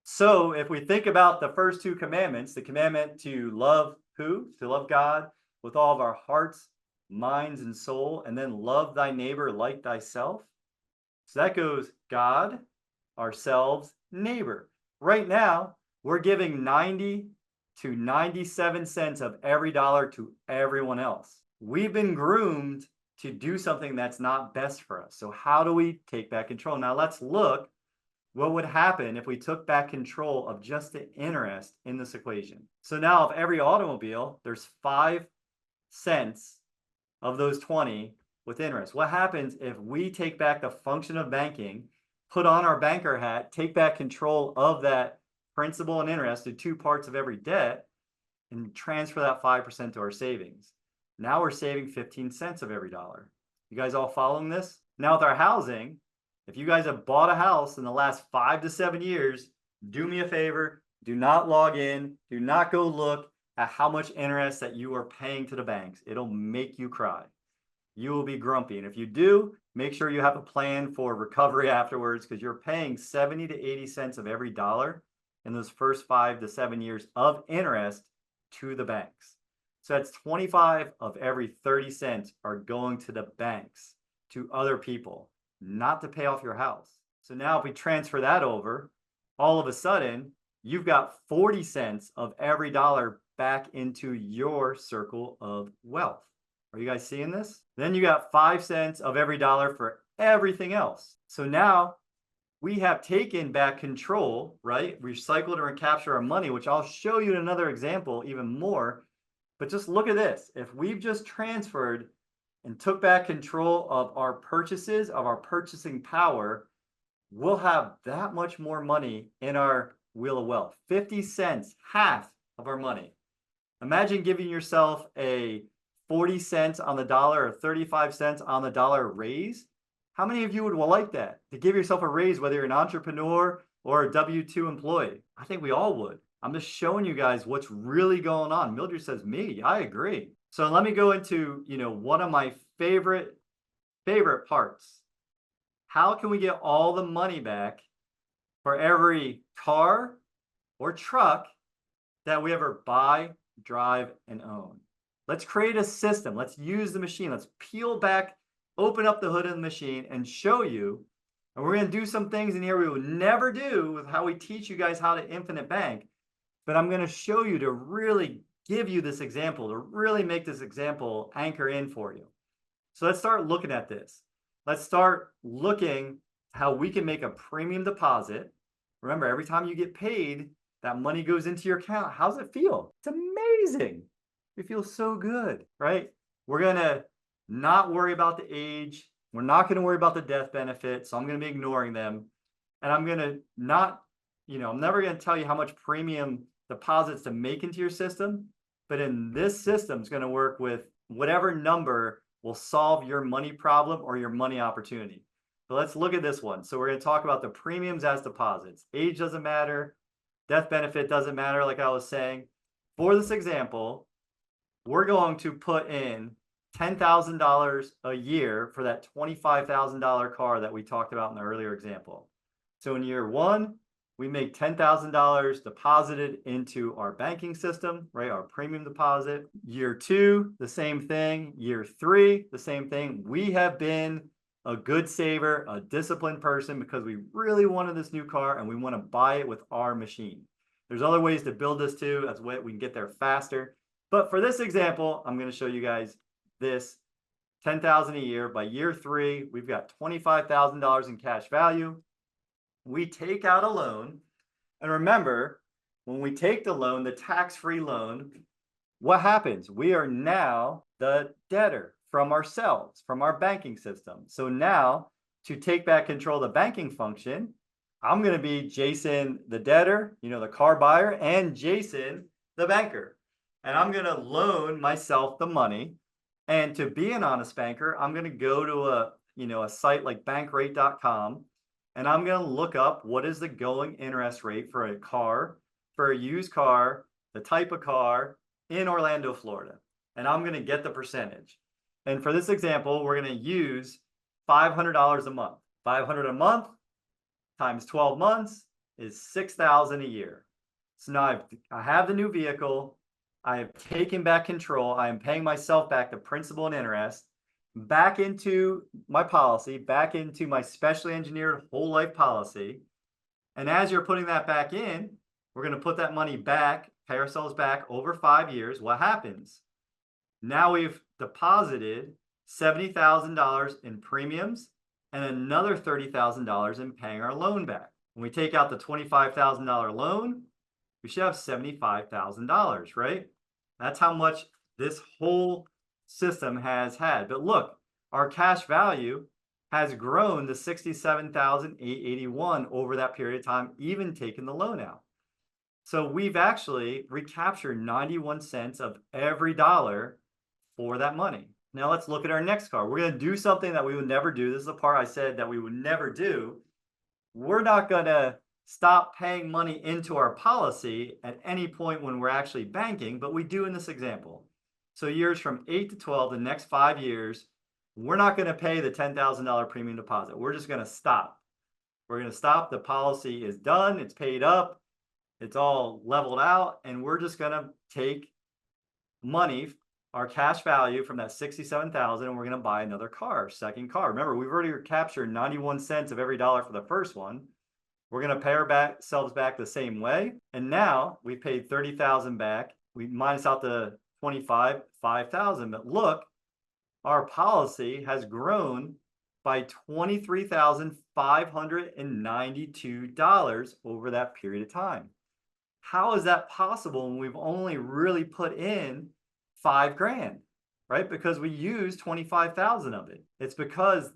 So if we think about the first 2 commandments, the commandment to love who? To love God with all of our hearts, minds, and soul, and then love thy neighbor like thyself. So that goes God, ourselves, neighbor. Right now, we're giving 90 to 97 cents of every dollar to everyone else. We've been groomed to do something that's not best for us. So how do we take back control? Now let's look what would happen if we took back control of just the interest in this equation. So now of every automobile, there's 5 cents of those 20 with interest. What happens if we take back the function of banking, put on our banker hat, take back control of that principal and interest to 2 parts of every debt, and transfer that 5% to our savings? Now we're saving 15 cents of every dollar. You guys all following this? Now with our housing, if you guys have bought a house in the last 5 to 7 years, do me a favor, do not log in, do not go look at how much interest that you are paying to the banks. It'll make you cry. You will be grumpy. And if you do, make sure you have a plan for recovery afterwards, because you're paying 70 to 80 cents of every dollar in those first 5 to 7 years of interest to the banks. So that's 25 of every 30 cents are going to the banks, to other people, not to pay off your house. So now if we transfer that over, all of a sudden, you've got 40 cents of every dollar back into your circle of wealth. Are you guys seeing this? Then you got 5 cents of every dollar for everything else. So now we have taken back control, right? Recycled and recaptured our money, which I'll show you in another example even more. But just look at this. If we've just transferred and took back control of our purchases, of our purchasing power, we'll have that much more money in our wheel of wealth. 50 cents, half of our money. Imagine giving yourself a 40 cents on the dollar or 35 cents on the dollar raise. How many of you would like that? To give yourself a raise, whether you're an entrepreneur or a W-2 employee? I think we all would. I'm just showing you guys what's really going on. Mildred says, me, I agree. So let me go into, one of my favorite parts. How can we get all the money back for every car or truck that we ever buy, drive, and own? Let's create a system. Let's use the machine. Let's peel back, open up the hood of the machine and show you. And we're going to do some things in here we would never do with how we teach you guys how to infinite bank. But I'm going to show you to really give you this example, to really make this example anchor in for you. So let's start looking at this. Let's start looking how we can make a premium deposit. Remember, every time you get paid, that money goes into your account. How's it feel? It's amazing. It feels so good, right? We're going to not worry about the age. We're not going to worry about the death benefit. So I'm going to be ignoring them. And I'm going to not, I'm never going to tell you how much premium deposits to make into your system. But in this system, it's going to work with whatever number will solve your money problem or your money opportunity. So let's look at this one. So we're going to talk about the premiums as deposits. Age doesn't matter. Death benefit doesn't matter, like I was saying. For this example, we're going to put in $10,000 a year for that $25,000 car that we talked about in the earlier example. So in year one, we make $10,000 deposited into our banking system, right? Our premium deposit. Year two, the same thing. Year three, the same thing. We have been a good saver, a disciplined person because we really wanted this new car and we want to buy it with our machine. There's other ways to build this too. That's way we can get there faster. But for this example, I'm going to show you guys this $10,000 a year. By year three, we've got $25,000 in cash value. We take out a loan. And remember, when we take the loan, the tax-free loan, what happens? We are now the debtor from ourselves, from our banking system. So now to take back control of the banking function, I'm going to be Jason, the debtor, the car buyer, and Jason, the banker. And I'm going to loan myself the money. And to be an honest banker, I'm going to go to a site like bankrate.com. And I'm going to look up what is the going interest rate for a car, for a used car, the type of car in Orlando, Florida. And I'm going to get the percentage. And for this example, we're going to use $500 a month. $500 a month times 12 months is $6,000 a year. So now I have the new vehicle. I have taken back control. I am paying myself back the principal and interest back into my policy, back into my specially engineered whole life policy. And as you're putting that back in, we're going to put that money back, pay ourselves back over 5 years. What happens? Now we've deposited $70,000 in premiums and another $30,000 in paying our loan back. When we take out the $25,000 loan, we should have $75,000, right? That's how much this whole system has had. But look, our cash value has grown to $67,881 over that period of time, even taking the loan out. So we've actually recaptured 91 cents of every dollar for that money. Now let's look at our next car. We're going to do something that we would never do. This is the part I said that we would never do. We're not going to stop paying money into our policy at any point when we're actually banking, but we do in this example. So years from 8 to 12, the next 5 years, we're not going to pay the $10,000 premium deposit. We're just going to stop. We're going to stop. The policy is done. It's paid up. It's all leveled out. And we're just going to take money, our cash value from that $67,000, and we're going to buy another car, second car. Remember, we've already captured 91 cents of every dollar for the first one. We're going to pay ourselves back the same way. And now we paid $30,000 back. We minus out the 25, 5,000. But look, our policy has grown by $23,592 over that period of time. How is that possible when we've only really put in $5,000, right? Because we use 25,000 of it. It's because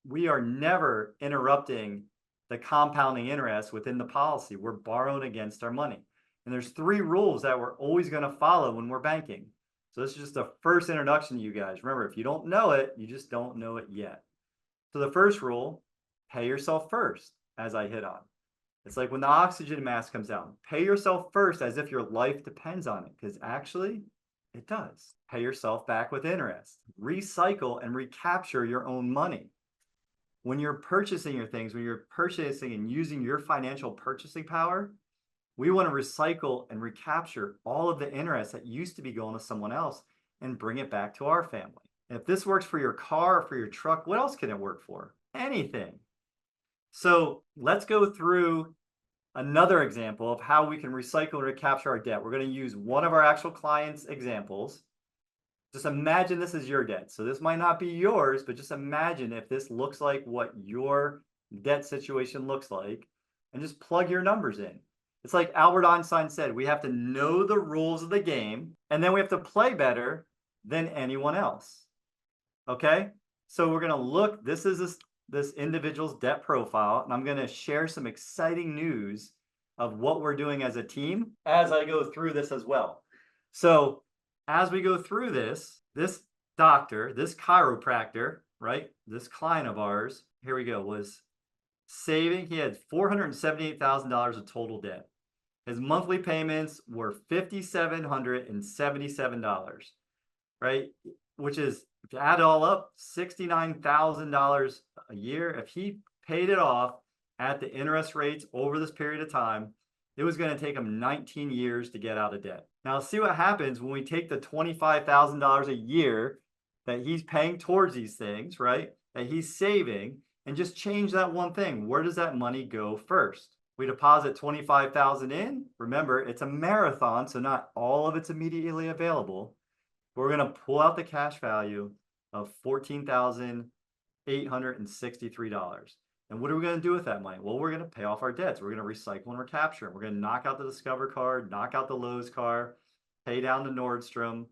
we are never interrupting the compounding interest within the policy. We're borrowing against our money. And there's 3 rules that we're always going to follow when we're banking. So this is just a first introduction to you guys. Remember, if you don't know it, you just don't know it yet. So the first rule, pay yourself first, as I hit on. It's like when the oxygen mask comes out, pay yourself first as if your life depends on it, because actually it does. Pay yourself back with interest. Recycle and recapture your own money. When you're purchasing your things, when you're purchasing and using your financial purchasing power, we want to recycle and recapture all of the interest that used to be going to someone else and bring it back to our family. And if this works for your car or for your truck, what else can it work for? Anything. So let's go through another example of how we can recycle and recapture our debt. We're going to use one of our actual clients' examples. Just imagine this is your debt. So this might not be yours, but just imagine if this looks like what your debt situation looks like, and just plug your numbers in. It's like Albert Einstein said, we have to know the rules of the game, and then we have to play better than anyone else. Okay? So we're going to look, this is this individual's debt profile, and I'm going to share some exciting news of what we're doing as a team as I go through this as well. So as we go through this doctor, this chiropractor, right, this client of ours, here we go, was saving, he had $478,000 of total debt. His monthly payments were $5,777, right, which is, if you add it all up, $69,000 a year. If he paid it off at the interest rates over this period of time, it was going to take him 19 years to get out of debt. Now, see what happens when we take the $25,000 a year that he's paying towards these things, right, that he's saving, and just change that one thing. Where does that money go first? We deposit $25,000 in. Remember, it's a marathon, so not all of it's immediately available. We're going to pull out the cash value of $14,863. And what are we going to do with that money? Well, we're going to pay off our debts. We're going to recycle and recapture. We're going to knock out the Discover card, knock out the Lowe's car, pay down the Nordstrom.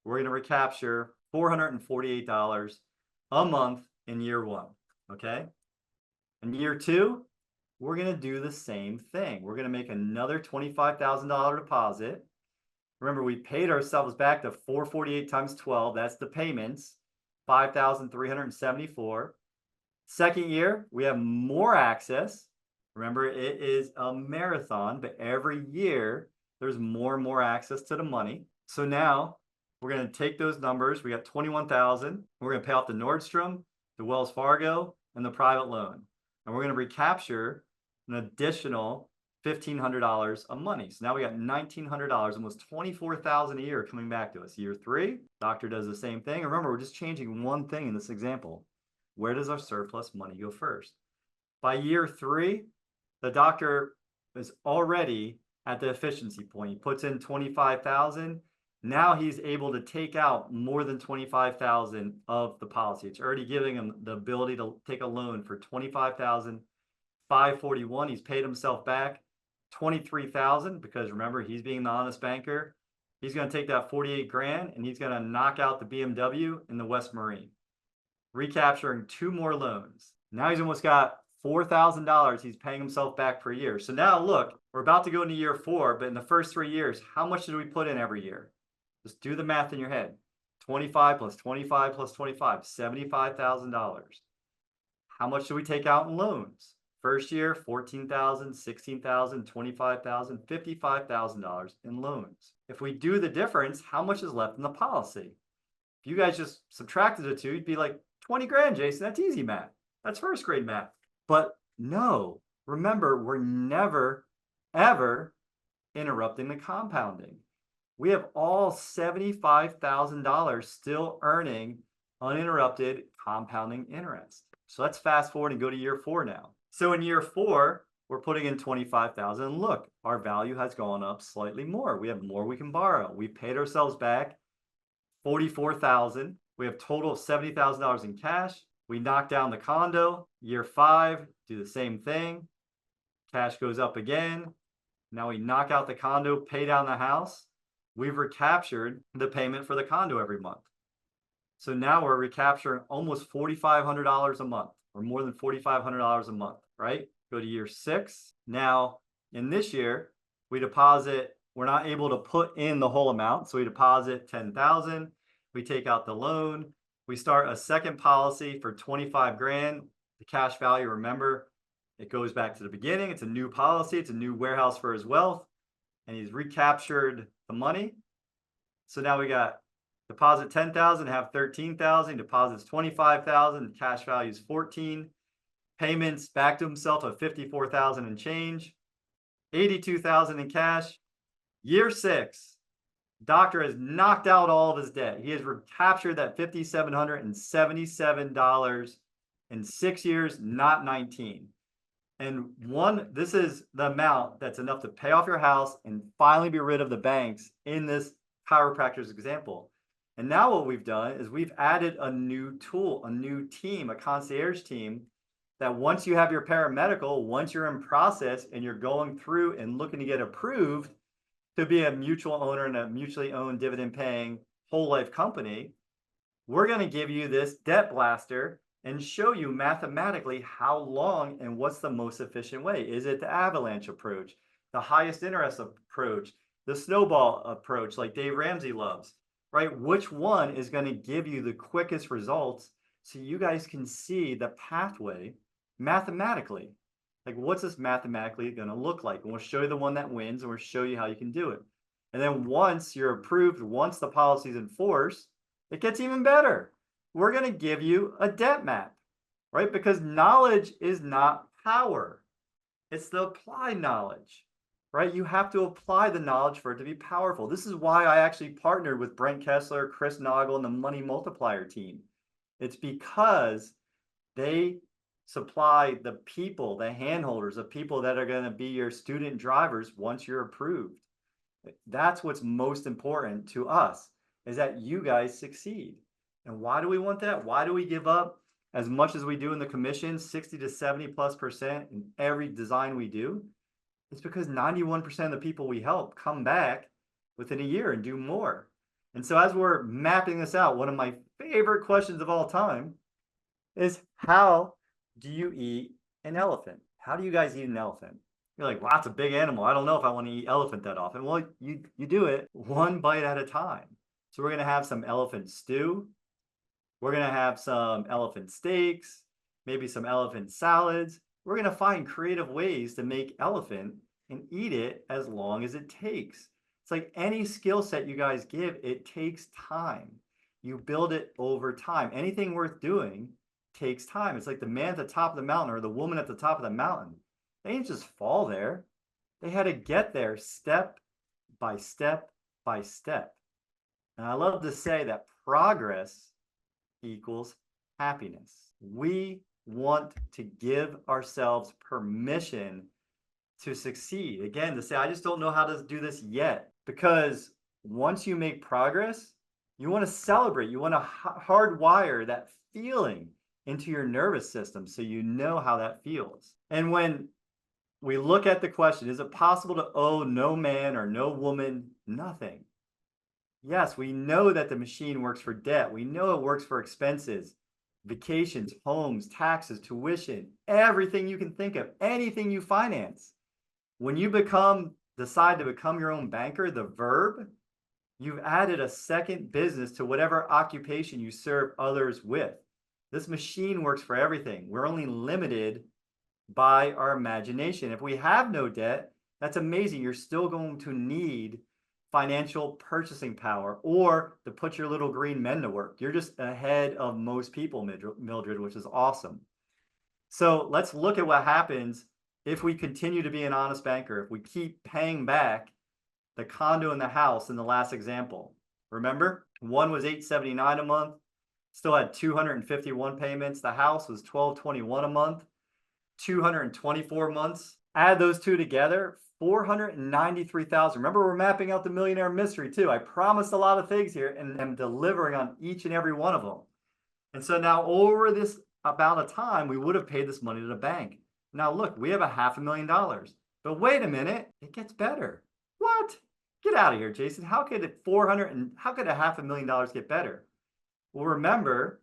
We're going to recapture $448 a month in year 1. Okay? In year 2, we're going to do the same thing. We're going to make another $25,000 deposit. Remember, we paid ourselves back to $448 times 12. That's the payments, $5,374. Second year, we have more access. Remember, it is a marathon, but every year there's more and more access to the money. So now we're going to take those numbers. We got 21,000. We're going to pay off the Nordstrom, the Wells Fargo, and the private loan. And we're going to recapture an additional $1,500 of money. So now we got $1,900, almost $24,000 a year coming back to us. Year 3, doctor does the same thing. Remember, we're just changing one thing in this example. Where does our surplus money go first? By year 3, the doctor is already at the efficiency point. He puts in $25,000. Now he's able to take out more than $25,000 of the policy. It's already giving him the ability to take a loan for $25,541. He's paid himself back $23,000 because remember, he's being the honest banker. He's going to take that $48,000 and he's going to knock out the BMW in the West Marine, recapturing 2 more loans. Now he's almost got $4,000 he's paying himself back per year. So now look, we're about to go into year 4, but in the first 3 years, how much did we put in every year? Just do the math in your head. 25 plus 25 plus 25, $75,000. How much do we take out in loans? First year, $14,000, $16,000, $25,000, $55,000 in loans. If we do the difference, how much is left in the policy? If you guys just subtracted the 2, you'd be like, 20 grand, Jason. That's easy math. That's first grade math. But no, remember, we're never, ever interrupting the compounding. We have all $75,000 still earning uninterrupted compounding interest. So let's fast forward and go to year 4 now. So in year 4, we're putting in $25,000. And look, our value has gone up slightly more. We have more we can borrow. We paid ourselves back $44,000. We have total of $70,000 in cash. We knock down the condo. Year 5, do the same thing. Cash goes up again. Now we knock out the condo, pay down the house. We've recaptured the payment for the condo every month. So now we're recapturing almost $4,500 a month, or more than $4,500 a month, right? Go to year 6. Now, in this year, we deposit, we're not able to put in the whole amount. So we deposit $10,000. We take out the loan. We start a second policy for 25 grand. The cash value, remember, it goes back to the beginning. It's a new policy. It's a new warehouse for his wealth. And he's recaptured the money. So now we got deposit 10,000, have 13,000, deposits 25,000, cash value is 14. Payments back to himself of 54,000 and change, 82,000 in cash. Year 6, doctor has knocked out all of his debt. He has recaptured that $5,777 in 6 years, not 19. And this is the amount that's enough to pay off your house and finally be rid of the banks in this chiropractor's example. And now what we've done is we've added a new tool, a new team, a concierge team, that once you have your paramedical, once you're in process and you're going through and looking to get approved to be a mutual owner in a mutually owned dividend paying whole life company, we're going to give you this debt blaster and show you mathematically how long and what's the most efficient way. Is it the avalanche approach, the highest interest approach, the snowball approach like Dave Ramsey loves, right? Which one is going to give you the quickest results so you guys can see the pathway mathematically? Like, what's this mathematically going to look like? And we'll show you the one that wins, and we'll show you how you can do it. And then once you're approved, once the policy is enforced, it gets even better. We're going to give you a debt map, right? Because knowledge is not power. It's the applied knowledge, right? You have to apply the knowledge for it to be powerful. This is why I actually partnered with Brent Kessler, Chris Naugle, and the Money Multiplier team. It's because they supply the people, the handholders, the people that are going to be your student drivers once you're approved. That's what's most important to us, is that you guys succeed. And why do we want that? Why do we give up as much as we do in the commission, 60 to 70+% in every design we do? It's because 91% of the people we help come back within a year and do more. And so as we're mapping this out, one of my favorite questions of all time is, how do you eat an elephant? How do you guys eat an elephant? You're like, well, that's a big animal. I don't know if I want to eat elephant that often. Well, you do it one bite at a time. So we're going to have some elephant stew. We're going to have some elephant steaks, maybe some elephant salads. We're going to find creative ways to make elephant and eat it as long as it takes. It's like any skill set you guys give, it takes time. You build it over time. Anything worth doing takes time. It's like the man at the top of the mountain or the woman at the top of the mountain. They didn't just fall there. They had to get there step by step by step. And I love to say that progress equals happiness. We want to give ourselves permission to succeed. Again, to say, I just don't know how to do this yet. Because once you make progress, you want to celebrate. You want to hardwire that feeling into your nervous system so you know how that feels. And when we look at the question, is it possible to owe no man or no woman nothing? Yes, we know that the machine works for debt. We know it works for expenses, vacations, homes, taxes, tuition, everything you can think of, anything you finance. When you decide to become your own banker, the verb, you've added a second business to whatever occupation you serve others with. This machine works for everything. We're only limited by our imagination. If we have no debt, that's amazing. You're still going to need financial purchasing power or to put your little green men to work. You're just ahead of most people, Mildred, which is awesome. So let's look at what happens if we continue to be an honest banker, if we keep paying back the condo and the house in the last example. Remember, one was $879 a month, still had 251 payments. The house was $1221 a month, 224 months. Add those two together, $493,000. Remember, we're mapping out the millionaire mystery too. I promised a lot of things here and am delivering on each and every one of them. And so now over this amount of time, we would have paid this money to the bank. Now look, we have $500,000, but wait a minute, it gets better. What? Get out of here, Jason. How could how could $500,000 get better? Well, remember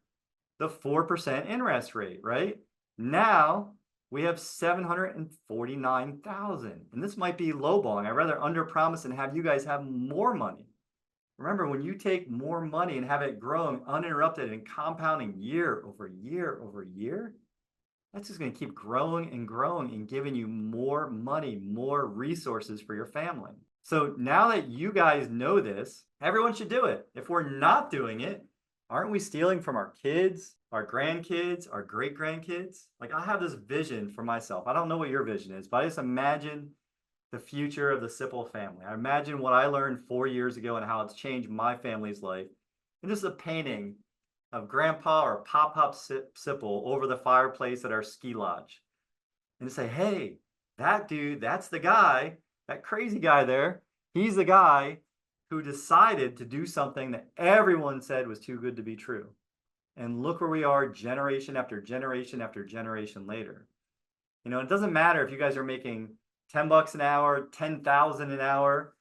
the 4% interest rate, right? Now we have 749,000. And this might be lowballing. I'd rather underpromise and have you guys have more money. Remember, when you take more money and have it growing uninterrupted and compounding year over year over year, that's just going to keep growing and giving you more money, more resources for your family. So now that you guys know this, everyone should do it. If we're not doing it, aren't we stealing from our kids, our grandkids, our great-grandkids? Like, I have this vision for myself. I don't know what your vision is, but I just imagine the future of the Sipple family. I imagine what I learned 4 years ago and how it's changed my family's life. And just a painting of Grandpa or Pop Sipple over the fireplace at our ski lodge. And to say, hey, that dude, that's the guy, that crazy guy there, he's the guy who decided to do something that everyone said was too good to be true. And look where we are generation after generation after generation later. You know, it doesn't matter if you guys are making $10 an hour, 10,000 an hour.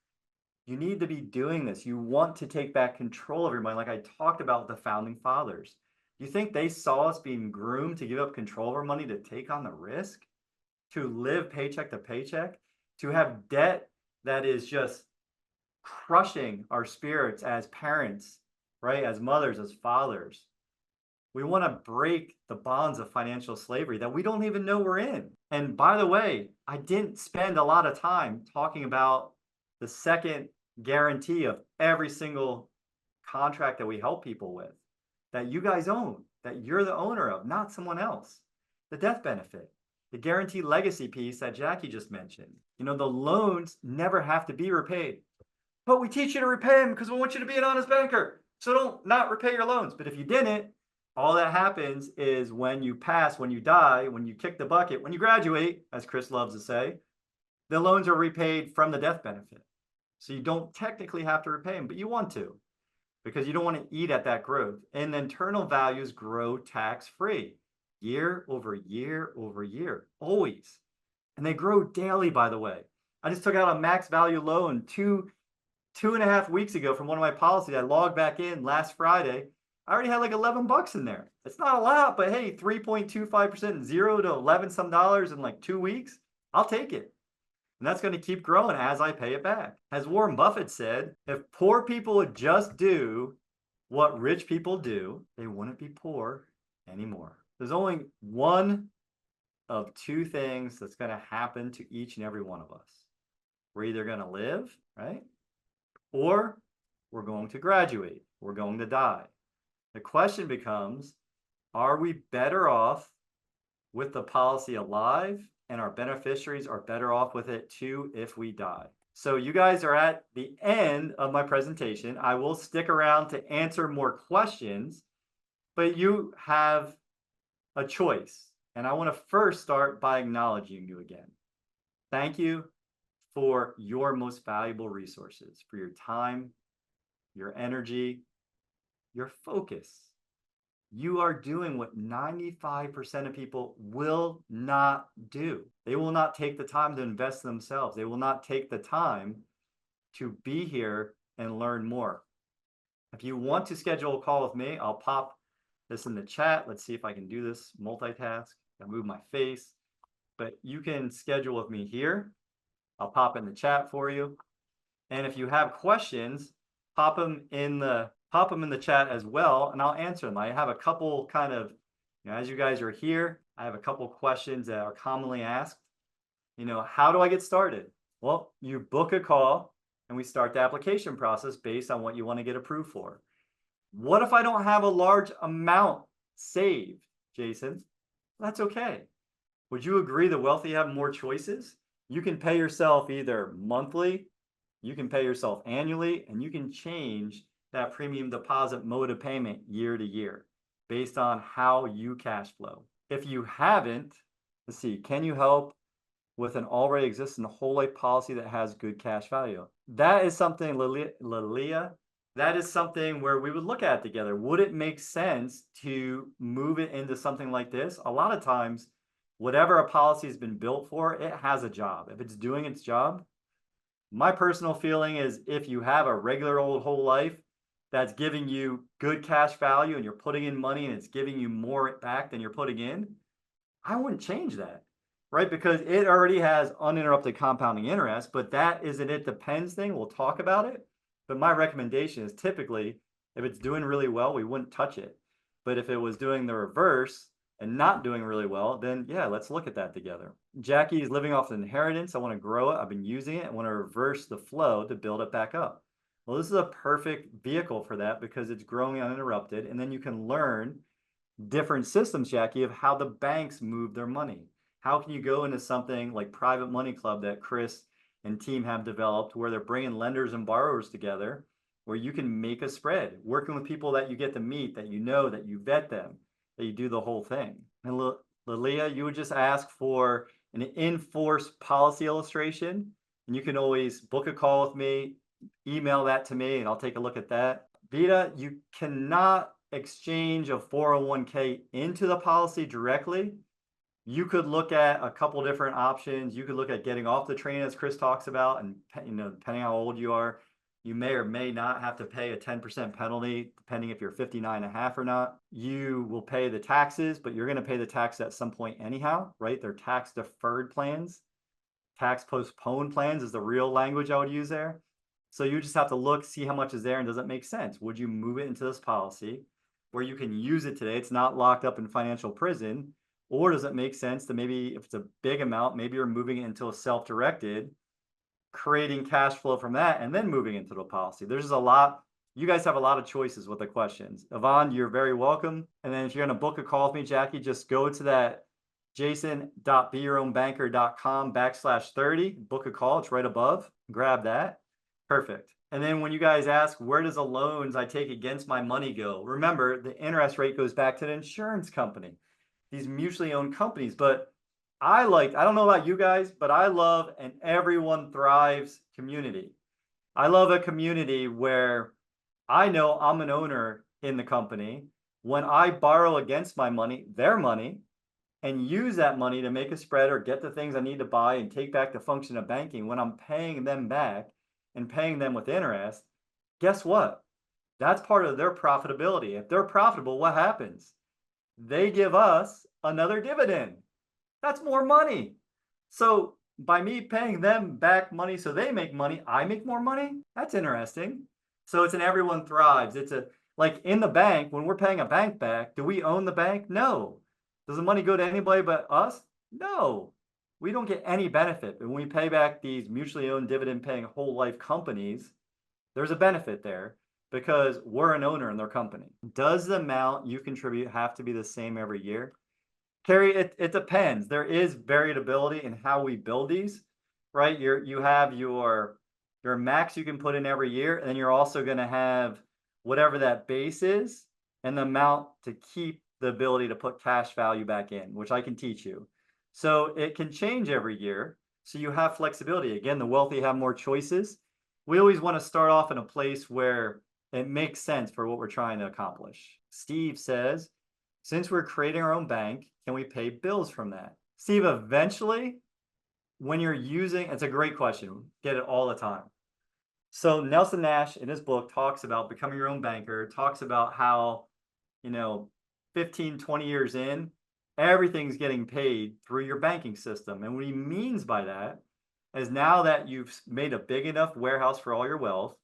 You need to be doing this. You want to take back control of your money, like I talked about with the founding fathers. You think they saw us being groomed to give up control of our money, to take on the risk, to live paycheck to paycheck, to have debt that is just crushing our spirits as parents, right? As mothers, as fathers. We want to break the bonds of financial slavery that we don't even know we're in. And by the way, I didn't spend a lot of time talking about the second guarantee of every single contract that we help people with, that you guys own, that you're the owner of, not someone else. The death benefit, the guaranteed legacy piece that Jackie just mentioned. You know, the loans never have to be repaid. But we teach you to repay them because we want you to be an honest banker. So don't not repay your loans. But if you didn't, all that happens is when you pass, when you die, when you kick the bucket, when you graduate, as Chris loves to say, the loans are repaid from the death benefit. So you don't technically have to repay them, but you want to, because you don't want to eat at that growth. And internal values grow tax-free year over year over year, always. And they grow daily, by the way. I just took out a max value loan two and a half weeks ago from one of my policies. I logged back in last Friday. I already had like $11 in there. It's not a lot, but hey, 3.25%, 0 to 11 some dollars in like 2 weeks. I'll take it. And that's going to keep growing as I pay it back. As Warren Buffett said, if poor people would just do what rich people do, they wouldn't be poor anymore. There's only one of two things that's going to happen to each and every one of us. We're either going to live, right? Or we're going to graduate. We're going to die. The question becomes, are we better off with the policy alive, and our beneficiaries are better off with it too if we die? So you guys are at the end of my presentation. I will stick around to answer more questions, but you have a choice. And I want to first start by acknowledging you again. Thank you for your most valuable resources, for your time, your energy, your focus. You are doing what 95% of people will not do. They will not take the time to invest in themselves. They will not take the time to be here and learn more. If you want to schedule a call with me, I'll pop this in the chat. Let's see if I can do this multitask. I move my face, but you can schedule with me here. I'll pop in the chat for you. And if you have questions, pop them in the chat as well, and I'll answer them. I have a couple kind of, as you guys are here, I have a couple questions that are commonly asked. How do I get started? Well, you book a call and we start the application process based on what you want to get approved for. What if I don't have a large amount saved, Jason? That's okay. Would you agree the wealthy have more choices? You can pay yourself either monthly, you can pay yourself annually, and you can change that premium deposit mode of payment year to year based on how you cash flow. If you haven't, let's see, can you help with an already existing whole life policy that has good cash value? That is something Lilia that is something where we would look at together. Would it make sense to move it into something like this? A lot of times, whatever a policy has been built for, it has a job. If it's doing its job, my personal feeling is if you have a regular old whole life that's giving you good cash value and you're putting in money and it's giving you more back than you're putting in, I wouldn't change that, right? Because it already has uninterrupted compounding interest, but that is an it depends thing. We'll talk about it. But my recommendation is typically, if it's doing really well, we wouldn't touch it. But if it was doing the reverse and not doing really well, then yeah, let's look at that together. Jackie is living off an inheritance. I want to grow it. I've been using it. I want to reverse the flow to build it back up. Well, this is a perfect vehicle for that because it's growing uninterrupted. And then you can learn different systems, Jackie, of how the banks move their money. How can you go into something like Private Money Club that Chris and team have developed where they're bringing lenders and borrowers together, where you can make a spread, working with people that you get to meet, that you know, that you vet them, that you do the whole thing. And Lilia, you would just ask for an in-force policy illustration, and you can always book a call with me, email that to me, and I'll take a look at that. Vita, you cannot exchange a 401k into the policy directly. You could look at a couple different options. You could look at getting off the train, as Chris talks about, and depending how old you are, you may or may not have to pay a 10% penalty, depending if you're 59 and a half or not. You will pay the taxes, but you're going to pay the tax at some point anyhow, right? They're tax deferred plans. Tax postponed plans is the real language I would use there. So you just have to look, see how much is there, and does it make sense? Would you move it into this policy where you can use it today? It's not locked up in financial prison. Or does it make sense to maybe, if it's a big amount, maybe you're moving it into a self-directed, creating cash flow from that, and then moving into the policy? There's just a lot. You guys have a lot of choices with the questions. Yvonne, you're very welcome. And then if you're going to book a call with me, Jackie, just go to that jason.beyourownbanker.com/30, book a call. It's right above. Grab that. Perfect. And then when you guys ask, where does the loans I take against my money go? Remember, the interest rate goes back to the insurance company, these mutually owned companies. But I don't know about you guys, but I love an everyone thrives community. I love a community where I know I'm an owner in the company. When I borrow against my money, their money, and use that money to make a spread or get the things I need to buy and take back the function of banking, when I'm paying them back and paying them with interest, guess what? That's part of their profitability. If they're profitable, what happens? They give us another dividend. That's more money. So by me paying them back money so they make money, I make more money. That's interesting. So it's an everyone thrives. It's like in the bank, when we're paying a bank back, do we own the bank? No. Does the money go to anybody but us? No. We don't get any benefit. And when we pay back these mutually owned dividend paying whole life companies, there's a benefit there because we're an owner in their company. Does the amount you contribute have to be the same every year? Carrie, it depends. There is variability in how we build these, right? You have your max you can put in every year, and then you're also going to have whatever that base is and the amount to keep the ability to put cash value back in, which I can teach you. So it can change every year. So you have flexibility. Again, the wealthy have more choices. We always want to start off in a place where it makes sense for what we're trying to accomplish. Steve says, since we're creating our own bank, can we pay bills from that? Steve, eventually, when you're using, it's a great question. Get it all the time. So Nelson Nash in his book talks about becoming your own banker, talks about how, 15, 20 years in, everything's getting paid through your banking system. And what he means by that is now that you've made a big enough warehouse for all your wealth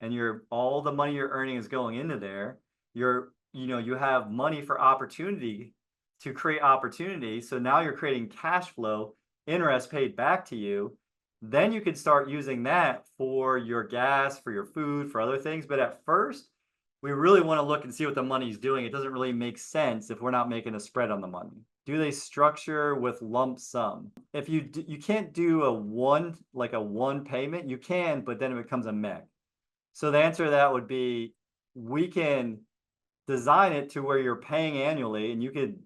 and all the money you're earning is going into there, you have money for opportunity to create opportunity. So now you're creating cash flow, interest paid back to you. Then you can start using that for your gas, for your food, for other things. But at first, we really want to look and see what the money's doing. It doesn't really make sense if we're not making a spread on the money. Do they structure with lump sum? If you can't do a one payment, you can, but then it becomes a MEC. So the answer to that would be, we can design it to where you're paying annually and you could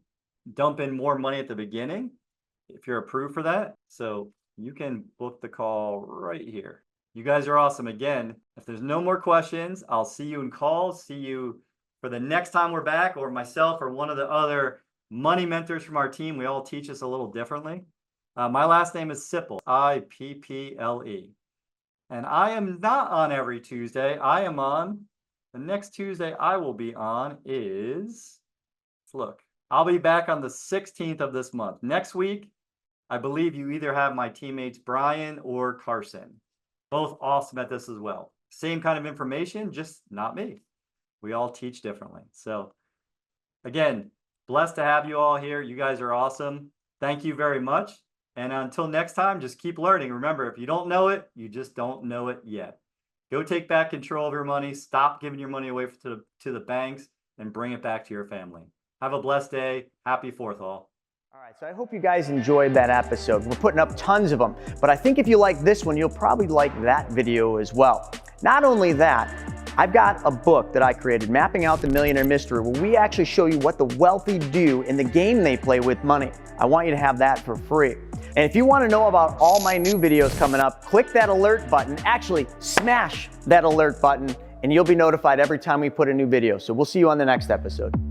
dump in more money at the beginning if you're approved for that. So you can book the call right here. You guys are awesome. Again, if there's no more questions, I'll see you in calls. See you for the next time we're back, or myself or one of the other money mentors from our team. We all teach us a little differently. My last name is Sipple, I-P-P-L-E. And I am not on every Tuesday. I am on, the next Tuesday I will be on is, let's look. I'll be back on the 16th of this month. Next week, I believe you either have my teammates Brian or Carson. Both awesome at this as well. Same kind of information, just not me. We all teach differently. So again, blessed to have you all here. You guys are awesome. Thank you very much. And until next time, just keep learning. Remember, if you don't know it, you just don't know it yet. Go take back control of your money. Stop giving your money away to the banks and bring it back to your family. Have a blessed day. Happy 4th all. All right, so I hope you guys enjoyed that episode. We're putting up tons of them, but I think if you like this one, you'll probably like that video as well. Not only that, I've got a book that I created, Mapping Out the Millionaire Mystery, where we actually show you what the wealthy do in the game they play with money. I want you to have that for free. And if you want to know about all my new videos coming up, click that alert button. Actually, smash that alert button, and you'll be notified every time we put a new video. So we'll see you on the next episode.